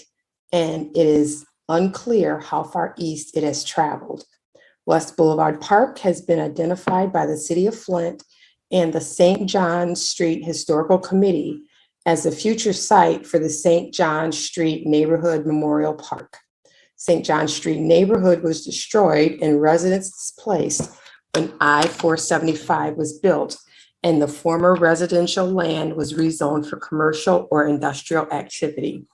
and it is unclear how far east it has traveled. West Boulevard Park has been identified by the City of Flint and the St. John Street Historical Committee as a future site for the St. John Street Neighborhood Memorial Park. St. John Street neighborhood was destroyed and residents displaced when I-475 was built, and the former residential land was rezoned for commercial or industrial activity.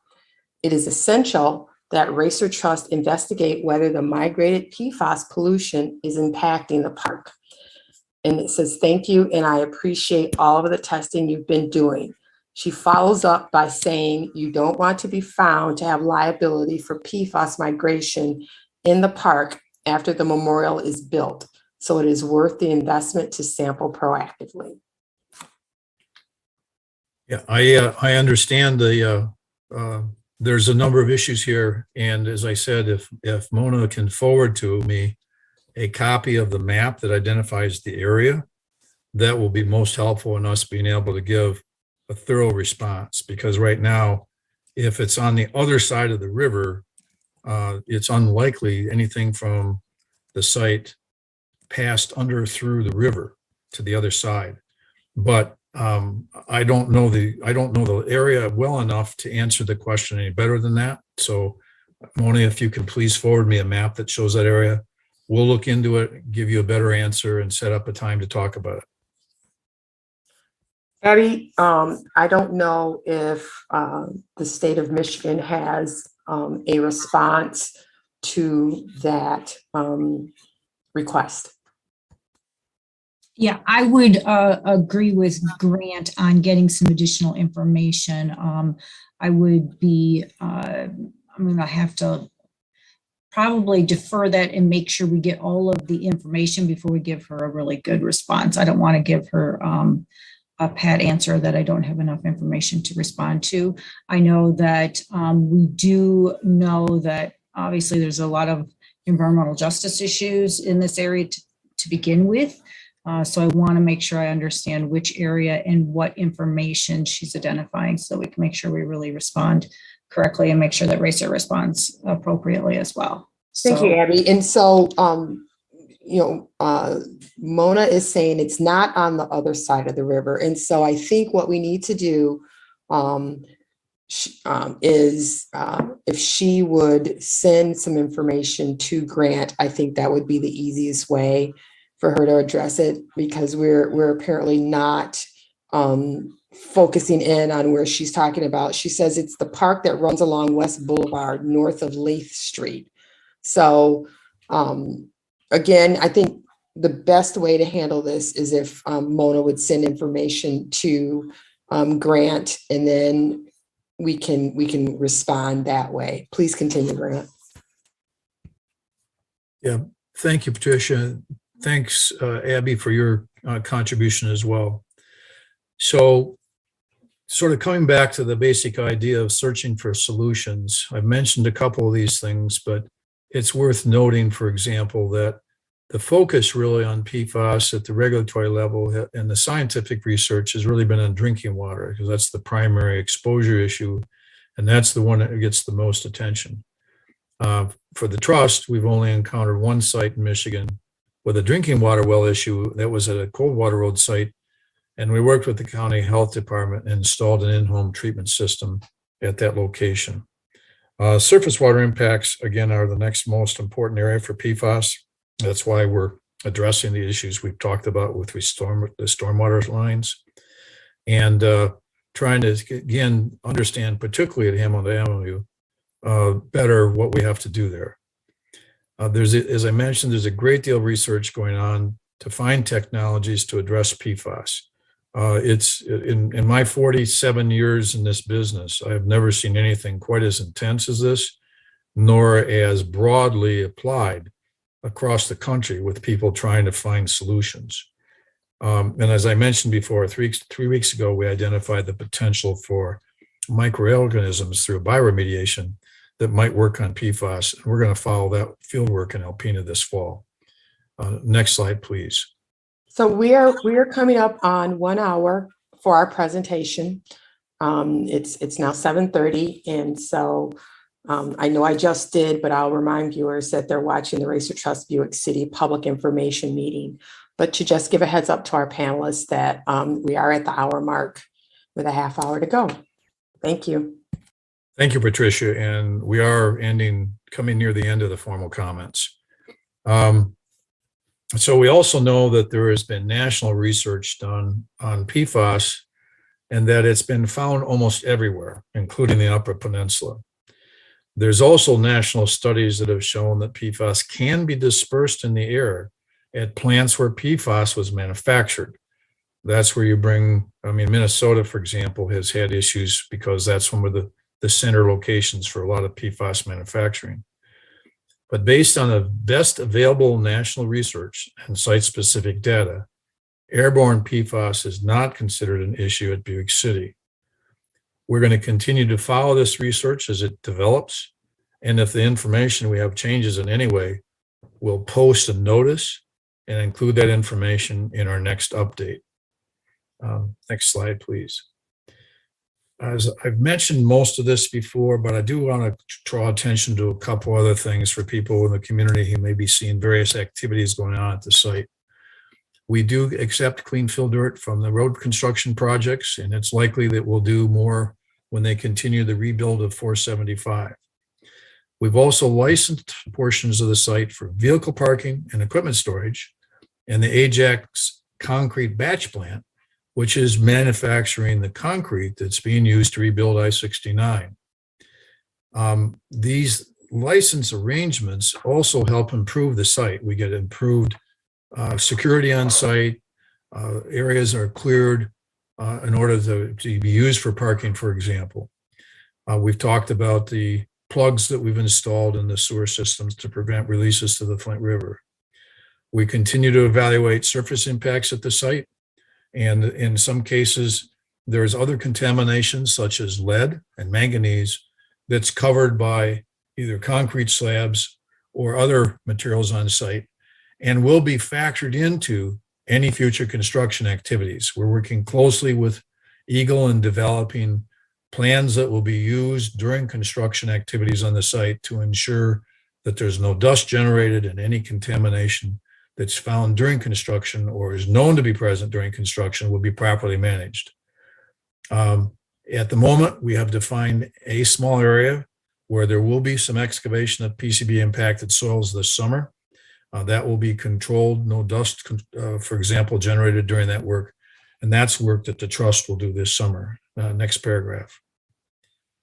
It is essential that Racer Trust investigate whether the migrated PFAS pollution is impacting the park. And it says, thank you, and I appreciate all of the testing you've been doing. She follows up by saying, you don't want to be found to have liability for PFAS migration in the park after the memorial is built. So it is worth the investment to sample proactively. Yeah, I understand there's a number of issues here. And as I said, if Mona can forward to me a copy of the map that identifies the area, that will be most helpful in us being able to give a thorough response. Because right now, if it's on the other side of the river, it's unlikely anything from the site passed under through the river to the other side. But I don't know the area well enough to answer the question any better than that. So Mona, if you can please forward me a map that shows that area, we'll look into it, give you a better answer, and set up a time to talk about it. Abby, I don't know if the state of Michigan has a response to that request. Yeah, I would agree with Grant on getting some additional information. I would be, I'm going to have to probably defer that and make sure we get all of the information before we give her a really good response. I don't want to give her a pat answer that I don't have enough information to respond to. I know that we do know that obviously there's a lot of environmental justice issues in this area to begin with. So I want to make sure I understand which area and what information she's identifying so we can make sure we really respond correctly and make sure that RACER responds appropriately as well. Thank you, Abby. And so, Mona is saying it's not on the other side of the river. And so I think what we need to do is if she would send some information to Grant, I think that would be the easiest way for her to address it, because we're apparently not focusing in on where she's talking about. She says it's the park that runs along West Boulevard north of Lath Street. So again, I think the best way to handle this is if Mona would send information to Grant, and then we can respond that way. Please continue, Grant. Yeah, thank you, Patricia. Thanks, Abby, for your contribution as well. So sort of coming back to the basic idea of searching for solutions, I've mentioned a couple of these things, but it's worth noting, for example, that the focus really on PFAS at the regulatory level and the scientific research has really been on drinking water, because that's the primary exposure issue, and that's the one that gets the most attention. For the trust, we've only encountered one site in Michigan with a drinking water well issue that was at a Coldwater Road site, and we worked with the county health department and installed an in-home treatment system at that location. Surface water impacts, again, are the next most important area for PFAS. That's why we're addressing the issues we've talked about with the stormwater lines, and trying to, again, understand, particularly at Hamilton Avenue, better what we have to do there. As I mentioned, there's a great deal of research going on to find technologies to address PFAS. It's in my 47 years in this business, I have never seen anything quite as intense as this, nor as broadly applied across the country with people trying to find solutions. And as I mentioned before, three weeks ago, we identified the potential for microorganisms through bioremediation that might work on PFAS. And we're going to follow that field work in Alpena this fall. Next slide, please. So we are coming up on 1 hour for our presentation. It's now 7:30, and so I know I just did, but I'll remind viewers that they're watching the Racer Trust Buick City Public Information Meeting. But to just give a heads up to our panelists that we are at the hour mark with a half hour to go. Thank you. Thank you, Patricia. And we are coming near the end of the formal comments. So we also know that there has been national research done on PFAS, and that it's been found almost everywhere, including the Upper Peninsula. There's also national studies that have shown that PFAS can be dispersed in the air at plants where PFAS was manufactured. That's where you bring, Minnesota, for example, has had issues because that's one of the center locations for a lot of PFAS manufacturing. But based on the best available national research and site-specific data, airborne PFAS is not considered an issue at Buick City. We're going to continue to follow this research as it develops, and if the information we have changes in any way, we'll post a notice and include that information in our next update. Next slide, please. As I've mentioned most of this before, but I do want to draw attention to a couple other things for people in the community who may be seeing various activities going on at the site. We do accept clean fill dirt from the road construction projects, and it's likely that we'll do more when they continue the rebuild of 475. We've also licensed portions of the site for vehicle parking and equipment storage, and the Ajax concrete batch plant, which is manufacturing the concrete that's being used to rebuild I-69. These license arrangements also help improve the site. We get improved security on site. Areas are cleared in order to be used for parking, for example. We've talked about the plugs that we've installed in the sewer systems to prevent releases to the Flint River. We continue to evaluate surface impacts at the site. And in some cases, there's other contaminations such as lead and manganese that's covered by either concrete slabs or other materials on site and will be factored into any future construction activities. We're working closely with Eagle in developing plans that will be used during construction activities on the site to ensure that there's no dust generated and any contamination that's found during construction or is known to be present during construction will be properly managed. At the moment, we have defined a small area where there will be some excavation of PCB impacted soils this summer. That will be controlled, no dust, for example, generated during that work. And that's work that the trust will do this summer. Next paragraph.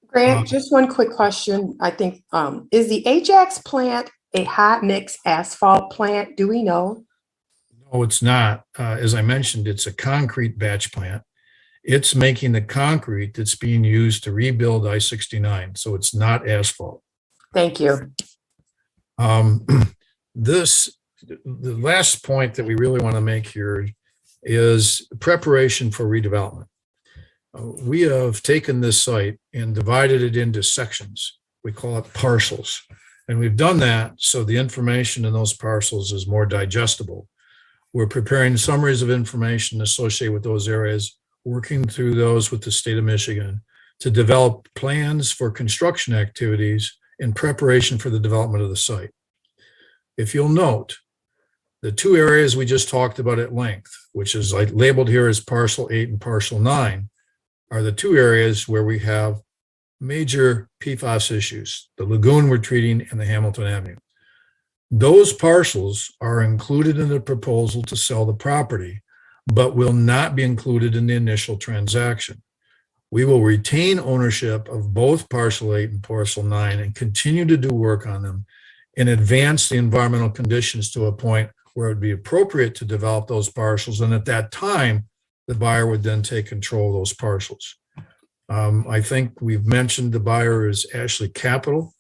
Grant, just one quick question. I think, is the Ajax plant a hot mix asphalt plant? Do we know? No, it's not. As I mentioned, it's a concrete batch plant. It's making the concrete that's being used to rebuild I-69. So it's not asphalt. Thank you. The last point that we really want to make here is preparation for redevelopment. We have taken this site and divided it into sections. We call it parcels. And we've done that so the information in those parcels is more digestible. We're preparing summaries of information associated with those areas, working through those with the state of Michigan to develop plans for construction activities in preparation for the development of the site. If you'll note, the two areas we just talked about at length, which is like labeled here as parcel 8 and parcel 9, are the two areas where we have major PFAS issues, the lagoon we're treating and the Hamilton Avenue. Those parcels are included in the proposal to sell the property, but will not be included in the initial transaction. We will retain ownership of both parcel 8 and parcel 9 and continue to do work on them and advance the environmental conditions to a point where it would be appropriate to develop those parcels. And at that time, the buyer would then take control of those parcels. I think we've mentioned the buyer is Ashley Capital,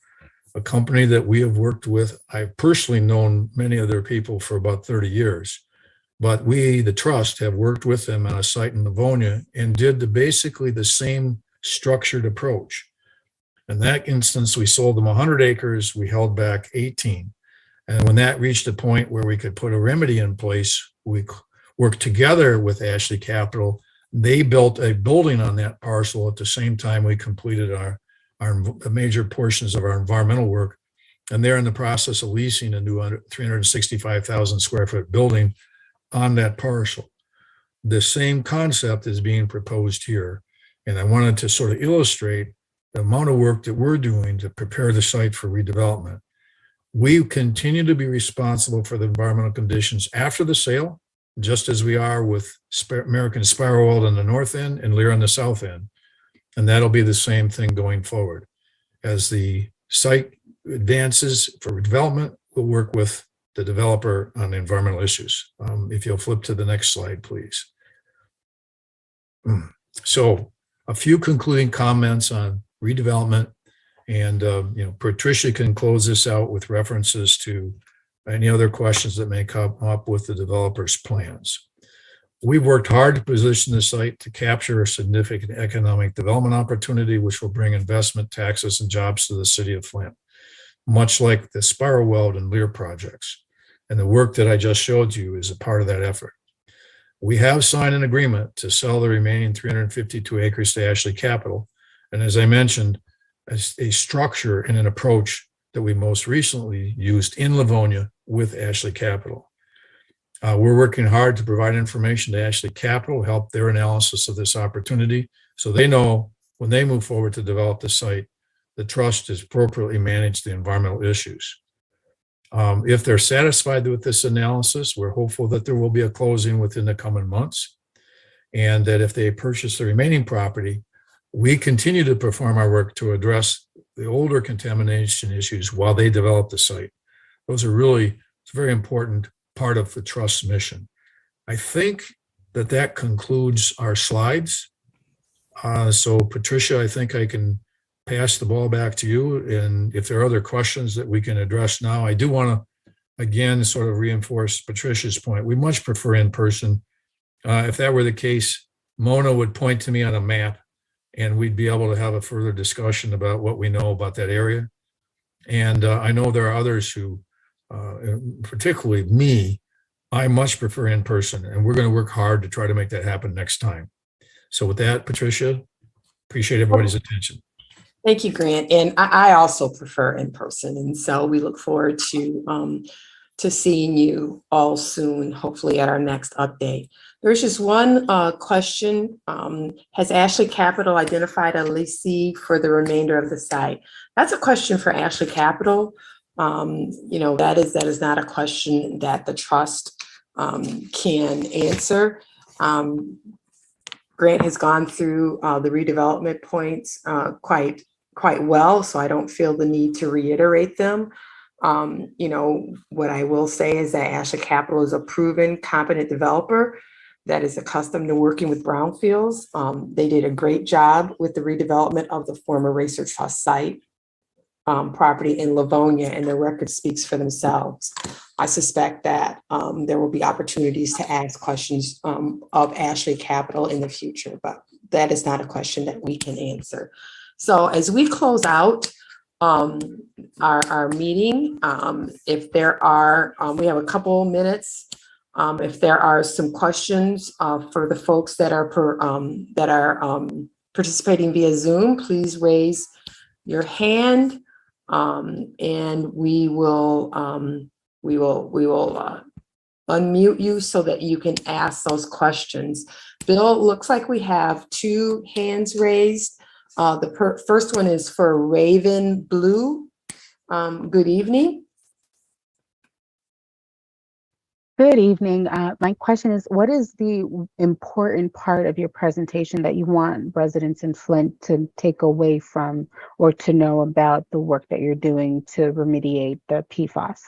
a company that we have worked with. I've personally known many of their people for about 30 years, but we, the trust, have worked with them on a site in Livonia and did basically the same structured approach. In that instance, we sold them 100 acres, we held back 18. And when that reached a point where we could put a remedy in place, we worked together with Ashley Capital. They built a building on that parcel at the same time we completed our major portions of our environmental work. And they're in the process of leasing a new 365,000 square foot building on that parcel. The same concept is being proposed here. And I wanted to sort of illustrate the amount of work that we're doing to prepare the site for redevelopment. We continue to be responsible for the environmental conditions after the sale, just as we are with American Spiral World on the north end and Lear on the south end. And that'll be the same thing going forward. As the site advances for development, we'll work with the developer on the environmental issues. If you'll flip to the next slide, please. So a few concluding comments on redevelopment, and Patricia can close this out with references to any other questions that may come up with the developer's plans. We've worked hard to position the site to capture a significant economic development opportunity, which will bring investment, taxes, and jobs to the city of Flint, much like the Spiral Weld and Lear projects. And the work that I just showed you is a part of that effort. We have signed an agreement to sell the remaining 352 acres to Ashley Capital. And as I mentioned, a structure and an approach that we most recently used in Livonia with Ashley Capital. We're working hard to provide information to Ashley Capital, help their analysis of this opportunity, so they know when they move forward to develop the site, the trust has appropriately managed the environmental issues. If they're satisfied with this analysis, we're hopeful that there will be a closing within the coming months, and that if they purchase the remaining property, we continue to perform our work to address the older contamination issues while they develop the site. Those are really, it's a very important part of the trust's mission. I think that concludes our slides. So Patricia, I think I can pass the ball back to you. And if there are other questions that we can address now, I do want to, again, sort of reinforce Patricia's point. We much prefer in person. If that were the case, Mona would point to me on a map and we'd be able to have a further discussion about what we know about that area. And I know there are others who, particularly me, I much prefer in person, and we're going to work hard to try to make that happen next time. So with that, Patricia, appreciate everybody's attention. Thank you, Grant. And I also prefer in person. And so we look forward to seeing you all soon, hopefully at our next update. There's just one question. Has Ashley Capital identified a lessee for the remainder of the site? That's a question for Ashley Capital. That is not a question that the trust can answer. Grant has gone through the redevelopment points quite well, so I don't feel the need to reiterate them. What I will say is that Ashley Capital is a proven, competent developer that is accustomed to working with brownfields. They did a great job with the redevelopment of the former Racer Trust site property in Livonia, and the record speaks for themselves. I suspect that there will be opportunities to ask questions of Ashley Capital in the future, but that is not a question that we can answer. So as we close out our meeting, if there are, we have a couple minutes. If there are some questions for the folks that are participating via Zoom, please raise your hand, and we will unmute you so that you can ask those questions. Bill, it looks like we have 2 hands raised. The first one is for Raven Blue. Good evening. Good evening. My question is, what is the important part of your presentation that you want residents in Flint to take away from or to know about the work that you're doing to remediate the PFAS?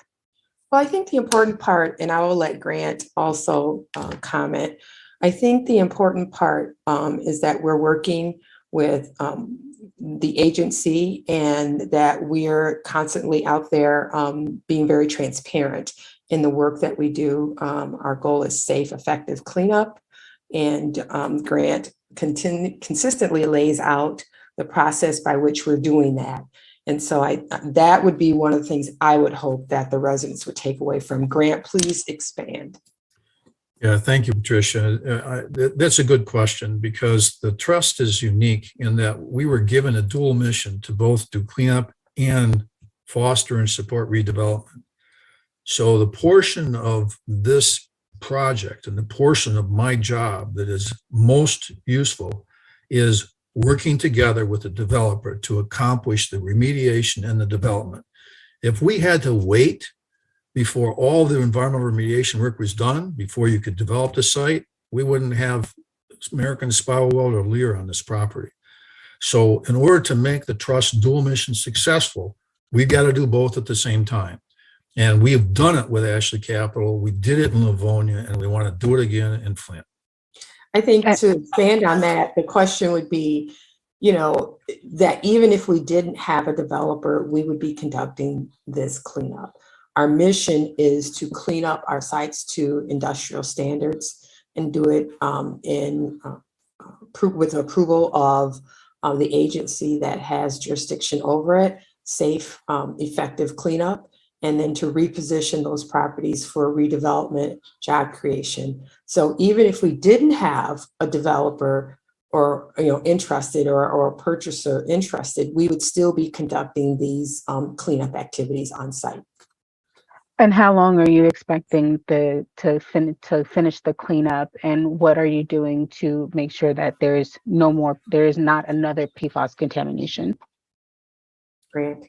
Well, I think the important part, and I will let Grant also comment, I think the important part is that we're working with the agency and that we're constantly out there being very transparent in the work that we do. Our goal is safe, effective cleanup, and Grant consistently lays out the process by which we're doing that. And so that would be one of the things I would hope that the residents would take away from. Grant, please expand. Yeah, thank you, Patricia. That's a good question, because the trust is unique in that we were given a dual mission to both do cleanup and foster and support redevelopment. So the portion of this project and the portion of my job that is most useful is working together with the developer to accomplish the remediation and the development. If we had to wait before all the environmental remediation work was done, before you could develop the site, we wouldn't have American Spywell or Lear on this property. So in order to make the trust dual mission successful, we've got to do both at the same time. And we've done it with Ashley Capital. We did it in Livonia, and we want to do it again in Flint. I think to expand on that, the question would be, that even if we didn't have a developer, we would be conducting this cleanup. Our mission is to clean up our sites to industrial standards and do it with approval of the agency that has jurisdiction over it, safe, effective cleanup, and then to reposition those properties for redevelopment, job creation. So even if we didn't have a developer or interested or a purchaser interested, we would still be conducting these cleanup activities on site. And how long are you expecting to finish the cleanup, and what are you doing to make sure that there is not another PFAS contamination? Grant.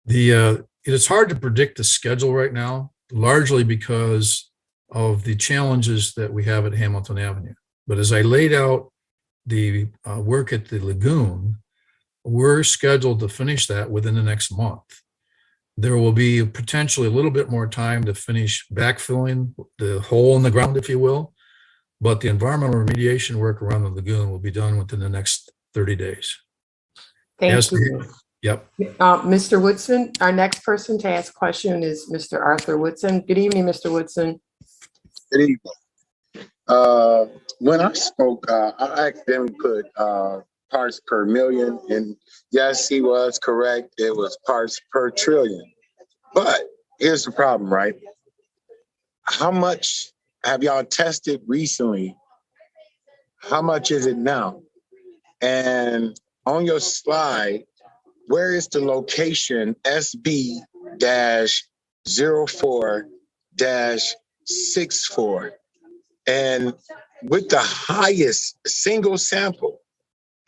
It is hard to predict the schedule right now, largely because of the challenges that we have at Hamilton Avenue. But as I laid out the work at the lagoon, we're scheduled to finish that within the next month. There will be potentially a little bit more time to finish backfilling the hole in the ground, if you will. But the environmental remediation work around the lagoon will be done within the next 30 days. Thank Yes, you. Yep. Mr. Woodson, our next person to ask a question is Mr. Arthur Woodson. Good evening, Mr. Woodson. Good evening. When I spoke, I accidentally put parts per million, and yes, he was correct. It was parts per trillion. But here's the problem, right? How much have y'all tested recently? How much is it now? And on your slide, where is the location SB-04-64? And with the highest single sample,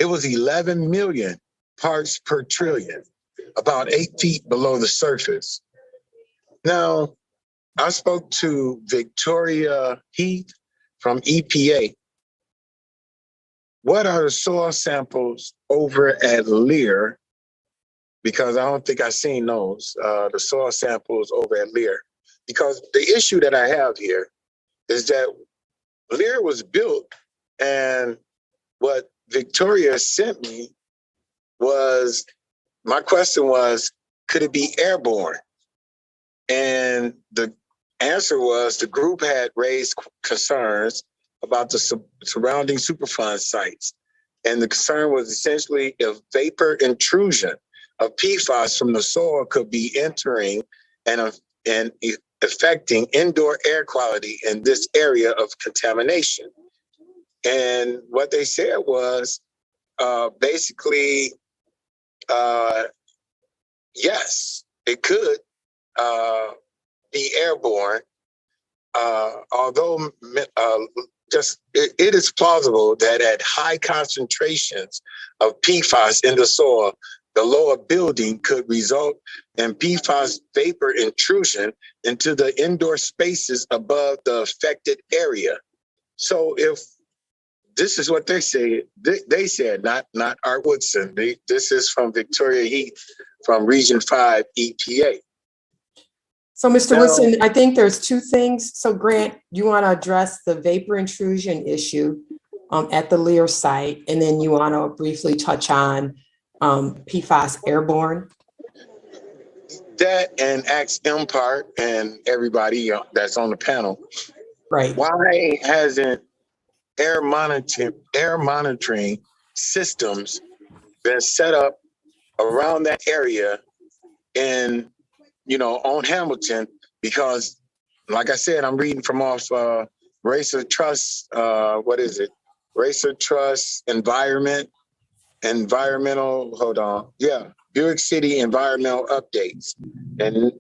it was 11 million parts per trillion, about 8 feet below the surface. Now, I spoke to Victoria Heath from EPA. What are the soil samples over at Lear? Because I don't think I've seen those, the soil samples over at Lear. Because the issue that I have here is that Lear was built, and what Victoria sent me was, my question was, could it be airborne? And the answer was the group had raised concerns about the surrounding Superfund sites. And the concern was essentially if vapor intrusion of PFAS from the soil could be entering and affecting indoor air quality in this area of contamination. And what they said was basically, yes, it could be airborne, although it is plausible that at high concentrations of PFAS in the soil, the lower building could result in PFAS vapor intrusion into the indoor spaces above the affected area. So if this is what they say, they said, not Art Woodson. This is from Victoria Heath from Region 5 EPA. So, Mr. Woodson, I think there's two things. So, Grant, you want to address the vapor intrusion issue at the Lear site, and then you want to briefly touch on PFAS airborne? That, and ask MPART and everybody that's on the panel. Right. Why hasn't air monitoring systems been set up around that area and, on Hamilton? Because, like I said, I'm reading from off Racer Trust, Racer Trust Buick City environmental updates. And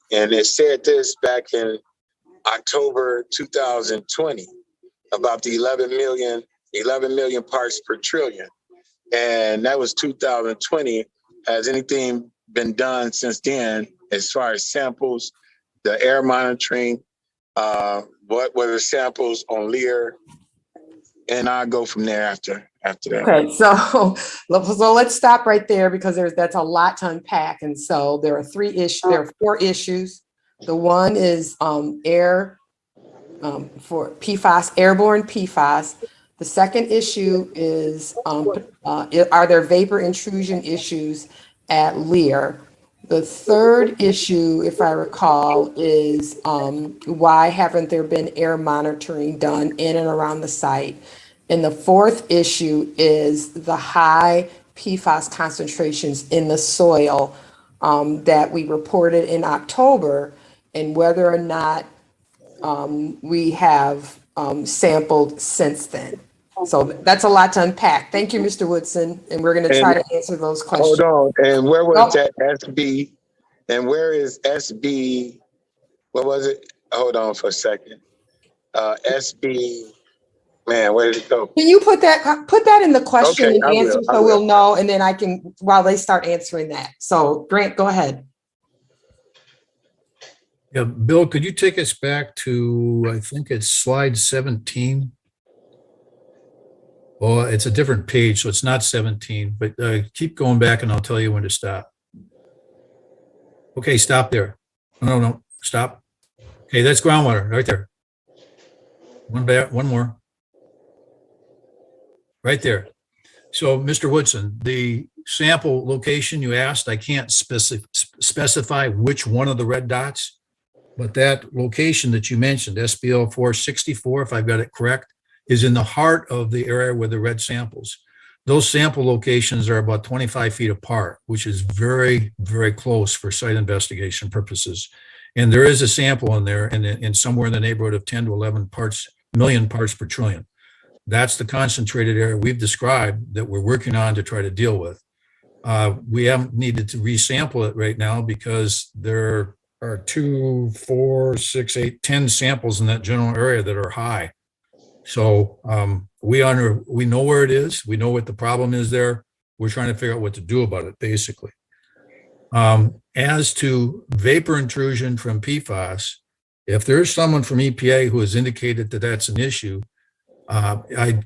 it said this back in October 2020 about the 11 million parts per trillion. And that was 2020. Has anything been done since then as far as samples, the air monitoring, what were the samples on Lear? And I'll go from there after that. Okay, so let's stop right there because that's a lot to unpack. And so there are four issues. The one is air for PFAS, airborne PFAS. The second issue is are there vapor intrusion issues at Lear? The third issue, if I recall, is why haven't there been air monitoring done in and around the site? And the fourth issue is the high PFAS concentrations in the soil that we reported in October, and whether or not we have sampled since then. So that's a lot to unpack. Thank you, Mr. Woodson, and we're going to try to answer those questions. Hold on, and where was that SB? And where is SB? What was it? Hold on for a second. SB. Man, where did it go? Can you put that in the question Okay, and answer so we'll know, and then I can, while they start answering that. So Grant, go ahead. Yeah, Bill, could you take us back to, I think it's slide 17? Well, it's a different page, so it's not 17, but keep going back and I'll tell you when to stop. Okay, stop there. No, stop. Okay, that's groundwater right there. One more. Right there. So, Mr. Woodson, the sample location you asked, I can't specify which one of the red dots, but that location that you mentioned, SBL 464, if I've got it correct, is in the heart of the area where the red samples. Those sample locations are about 25 feet apart, which is very, very close for site investigation purposes. And there is a sample in there in somewhere in the neighborhood of 10 to 11 million parts per trillion. That's the concentrated area we've described that we're working on to try to deal with. We haven't needed to resample it right now because there are 2, 4, 6, 8, 10 samples in that general area that are high. So we know where it is. We know what the problem is there. We're trying to figure out what to do about it, basically. As to vapor intrusion from PFAS, if there's someone from EPA who has indicated that that's an issue,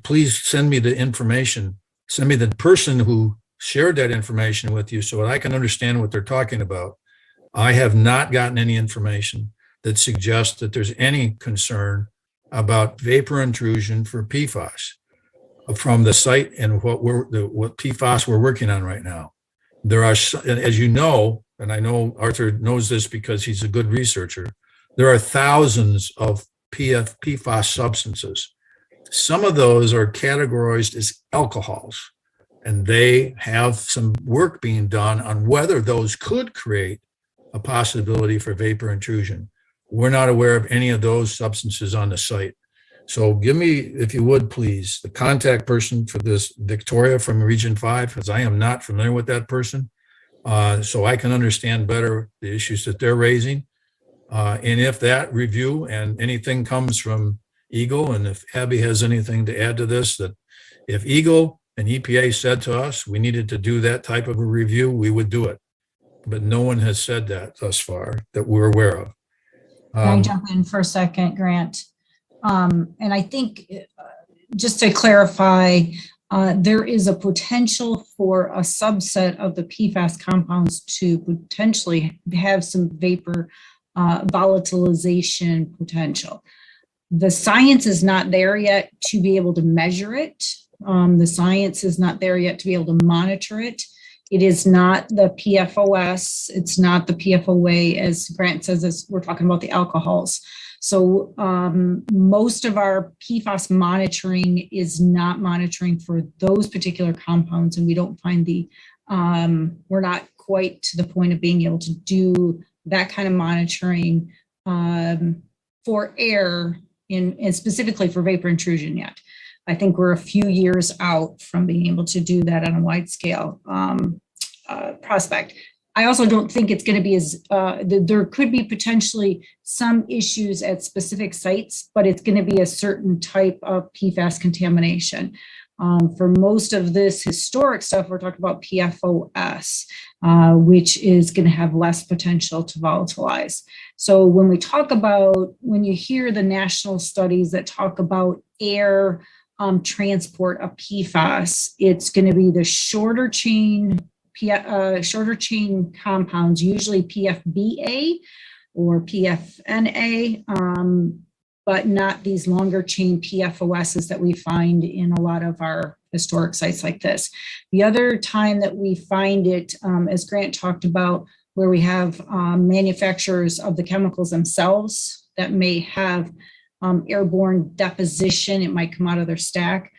please send me the information. Send me the person who shared that information with you so that I can understand what they're talking about. I have not gotten any information that suggests that there's any concern about vapor intrusion for PFAS from the site and what PFAS we're working on right now. There are, as you know, and I know Arthur knows this because he's a good researcher, there are thousands of PFAS substances. Some of those are categorized as alcohols, and they have some work being done on whether those could create a possibility for vapor intrusion. We're not aware of any of those substances on the site. So give me, if you would, please, the contact person for this, Victoria from Region 5, because I am not familiar with that person, so I can understand better the issues that they're raising. And if that review and anything comes from Eagle, and if Abby has anything to add to this, that if Eagle and EPA said to us we needed to do that type of a review, we would do it. But no one has said that thus far that we're aware of. Can I jump in for a second, Grant? And I think just to clarify, there is a potential for a subset of the PFAS compounds to potentially have some vapor volatilization potential. The science is not there yet to be able to measure it. The science is not there yet to be able to monitor it. It is not the PFOS. It's not the PFOA, as Grant says, as we're talking about the alcohols. So most of our PFAS monitoring is not monitoring for those particular compounds, and we don't find we're not quite to the point of being able to do that kind of monitoring for air and specifically for vapor intrusion yet. I think we're a few years out from being able to do that on a wide scale prospect. I also don't think it's going to be as, there could be potentially some issues at specific sites, but it's going to be a certain type of PFAS contamination. For most of this historic stuff, we're talking about PFOS, which is going to have less potential to volatilize. So when we talk about, when you hear the national studies that talk about air transport of PFAS, it's going to be the shorter chain compounds, usually PFBA or PFNA, but not these longer chain PFOSs that we find in a lot of our historic sites like this. The other time that we find it, as Grant talked about, where we have manufacturers of the chemicals themselves that may have airborne deposition, it might come out of their stack.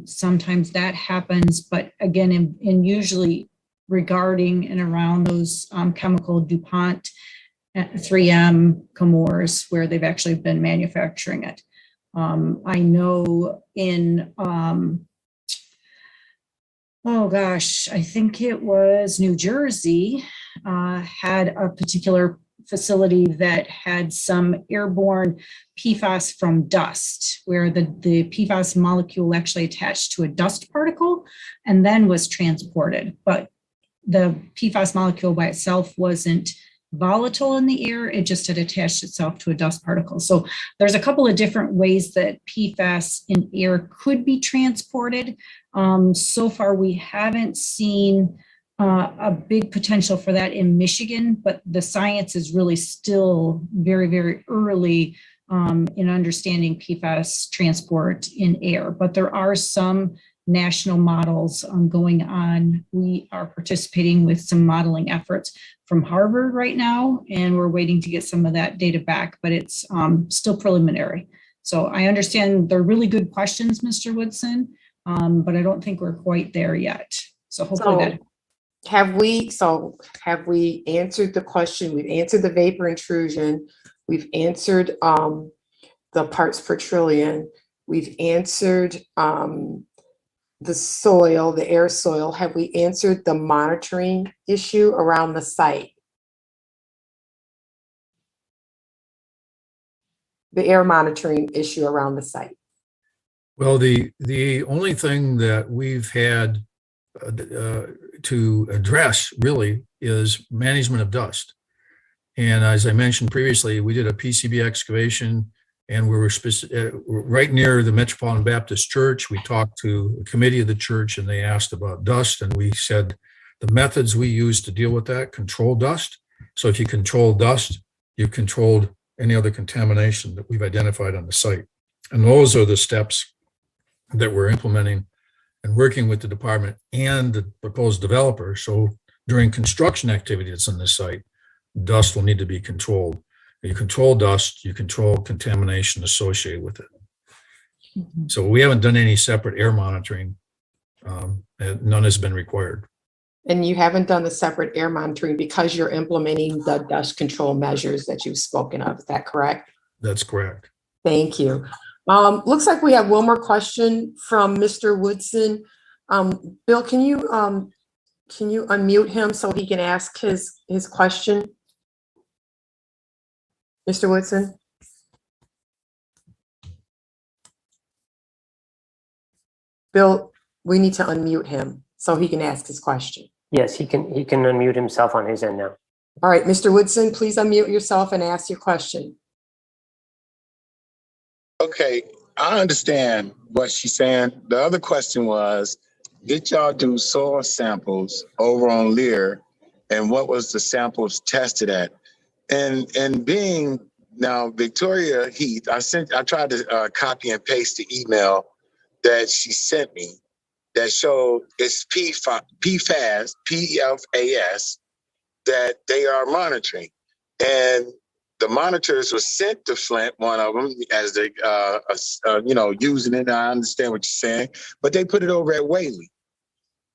Sometimes that happens, but again, in usually regarding and around those chemical DuPont, 3M, Chemours, where they've actually been manufacturing it. I know in, I think it was New Jersey, had a particular facility that had some airborne PFAS from dust, where the PFAS molecule actually attached to a dust particle and then was transported. But the PFAS molecule by itself wasn't volatile in the air. It just had attached itself to a dust particle. So there's a couple of different ways that PFAS in air could be transported. So far, we haven't seen a big potential for that in Michigan, but the science is really still very, very early in understanding PFAS transport in air. But there are some national models going on. We are participating with some modeling efforts from Harvard right now, and we're waiting to get some of that data back, but it's still preliminary. So I understand they're really good questions, Mr. Woodson, but I don't think we're quite there yet. So hopefully Have we answered the question? We've answered the vapor intrusion. We've answered the parts per trillion. We've answered the soil, the air soil. Have we answered the monitoring issue around the site? The air monitoring issue around the site? Well, the only thing that we've had to address really is management of dust. And as I mentioned previously, we did a PCB excavation and we were right near the Metropolitan Baptist Church. We talked to a committee of the church and they asked about dust. And we said the methods we use to deal with that, control dust. So if you control dust, you've controlled any other contamination that we've identified on the site. And those are the steps that we're implementing and working with the department and the proposed developer. So during construction activity that's on this site, dust will need to be controlled. You control dust, you control contamination associated with it. Mm-hmm. So we haven't done any separate air monitoring. None has been required. And you haven't done the separate air monitoring because you're implementing the dust control measures that you've spoken of. Is that correct? That's correct. Thank you. Looks like we have one more question from Mr. Woodson. Bill, can you unmute him so he can ask his question? Mr. Woodson? Bill, we need to unmute him so he can ask his question. Yes, he can unmute himself on his end now. All right, Mr. Woodson, please unmute yourself and ask your question. Okay, I understand what she's saying. The other question was, did y'all do soil samples over on Lear, and what was the samples tested at? And being now Victoria Heath, I tried to copy and paste the email that she sent me that showed it's PFAS, PFAS, that they are monitoring. And the monitors were sent to Flint, one of them, as they, using it. I understand what you're saying, but they put it over at Whaley.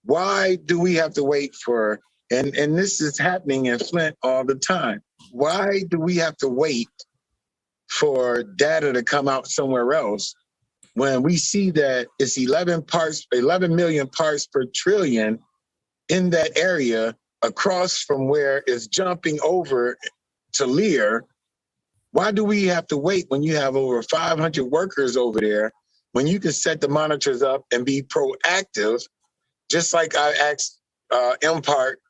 Why do we have to wait for, and this is happening in Flint all the time. Why do we have to wait for data to come out somewhere else when we see that it's 11 million parts per trillion in that area across from where it's jumping over to Lear? Why do we have to wait when you have over 500 workers over there, when you can set the monitors up and be proactive? Just like I asked Empart,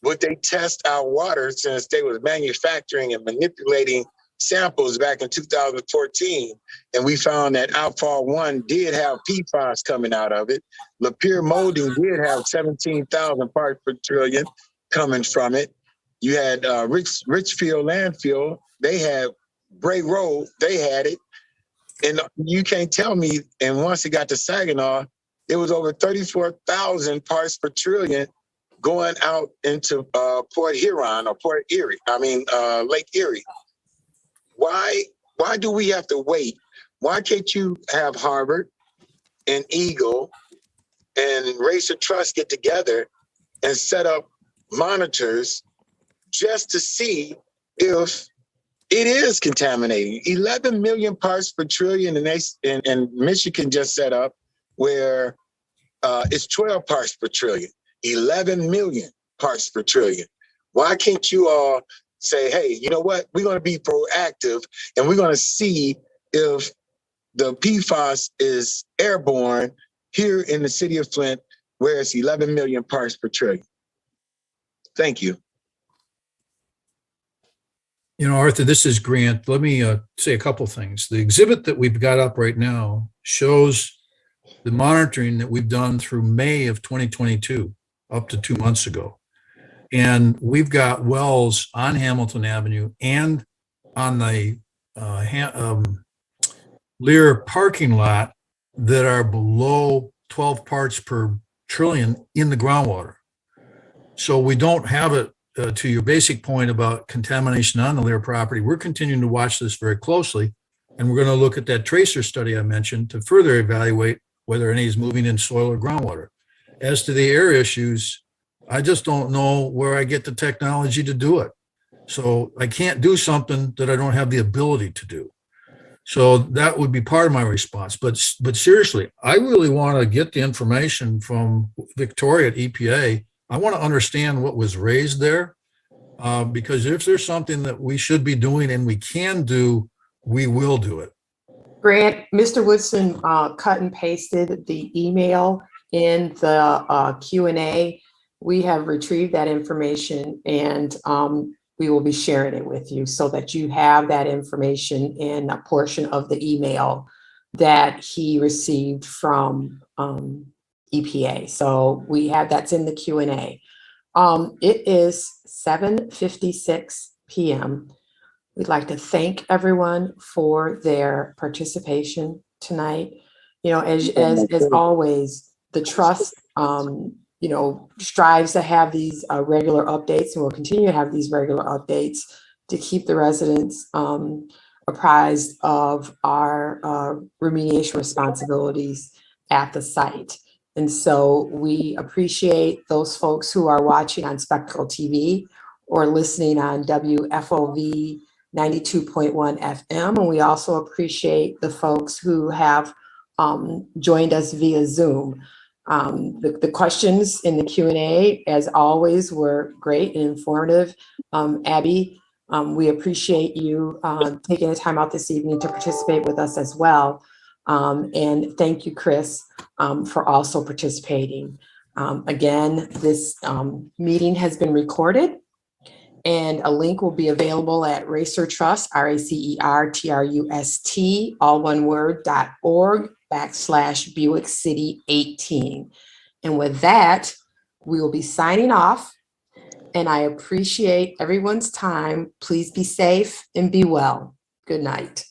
would they test our water since they was manufacturing and manipulating samples back in 2014? And we found that Outfall 1 did have PFAS coming out of it. Lapeer Molding did have 17,000 parts per trillion coming from it. You had Richfield Landfill, they had Bray Road, they had it. And you can't tell me, and once it got to Saginaw, it was over 34,000 parts per trillion going out into Port Huron or Lake Erie. Why do we have to wait? Why can't you have Harvard and Eagle and Racer Trust get together and set up monitors just to see if it is contaminating? 11 million parts per trillion, and Michigan just set up where it's 12 parts per trillion, 11 million parts per trillion. Why can't you all say, hey, you know what? We're going to be proactive and we're going to see if the PFAS is airborne here in the city of Flint, where it's 11 million parts per trillion. Thank you. Arthur, this is Grant. Let me say a couple things. The exhibit that we've got up right now shows the monitoring that we've done through May of 2022, up to 2 months ago. And we've got wells on Hamilton Avenue and on the Lear parking lot that are below 12 parts per trillion in the groundwater. So we don't have it, to your basic point about contamination on the Lear property. We're continuing to watch this very closely, and we're going to look at that tracer study I mentioned to further evaluate whether any is moving in soil or groundwater. As to the air issues, I just don't know where I get the technology to do it. So I can't do something that I don't have the ability to do. So that would be part of my response. But seriously, I really want to get the information from Victoria at EPA. I want to understand what was raised there, because if there's something that we should be doing and we can do, we will do it. Grant, Mr. Woodson cut and pasted the email in the Q&A. We have retrieved that information, and we will be sharing it with you so that you have that information in a portion of the email that he received from EPA. So we have that's in the Q&A. It is 7:56 p.m. We'd like to thank everyone for their participation tonight. As always, the trust strives to have these regular updates, and will continue to have these regular updates to keep the residents apprised of our remediation responsibilities at the site. And so we appreciate those folks who are watching on Spectacle TV or listening on WFOV 92.1 FM. And we also appreciate the folks who have joined us via Zoom. The questions in the Q&A, as always, were great and informative. Abby, we appreciate you taking the time out this evening to participate with us as well. And thank you, Chris, for also participating. Again, this meeting has been recorded, and a link will be available at Racer Trust, RACERTRUST, all one word, .org/Buick City 18. And with that, we will be signing off, and I appreciate everyone's time. Please be safe and be well. Good night.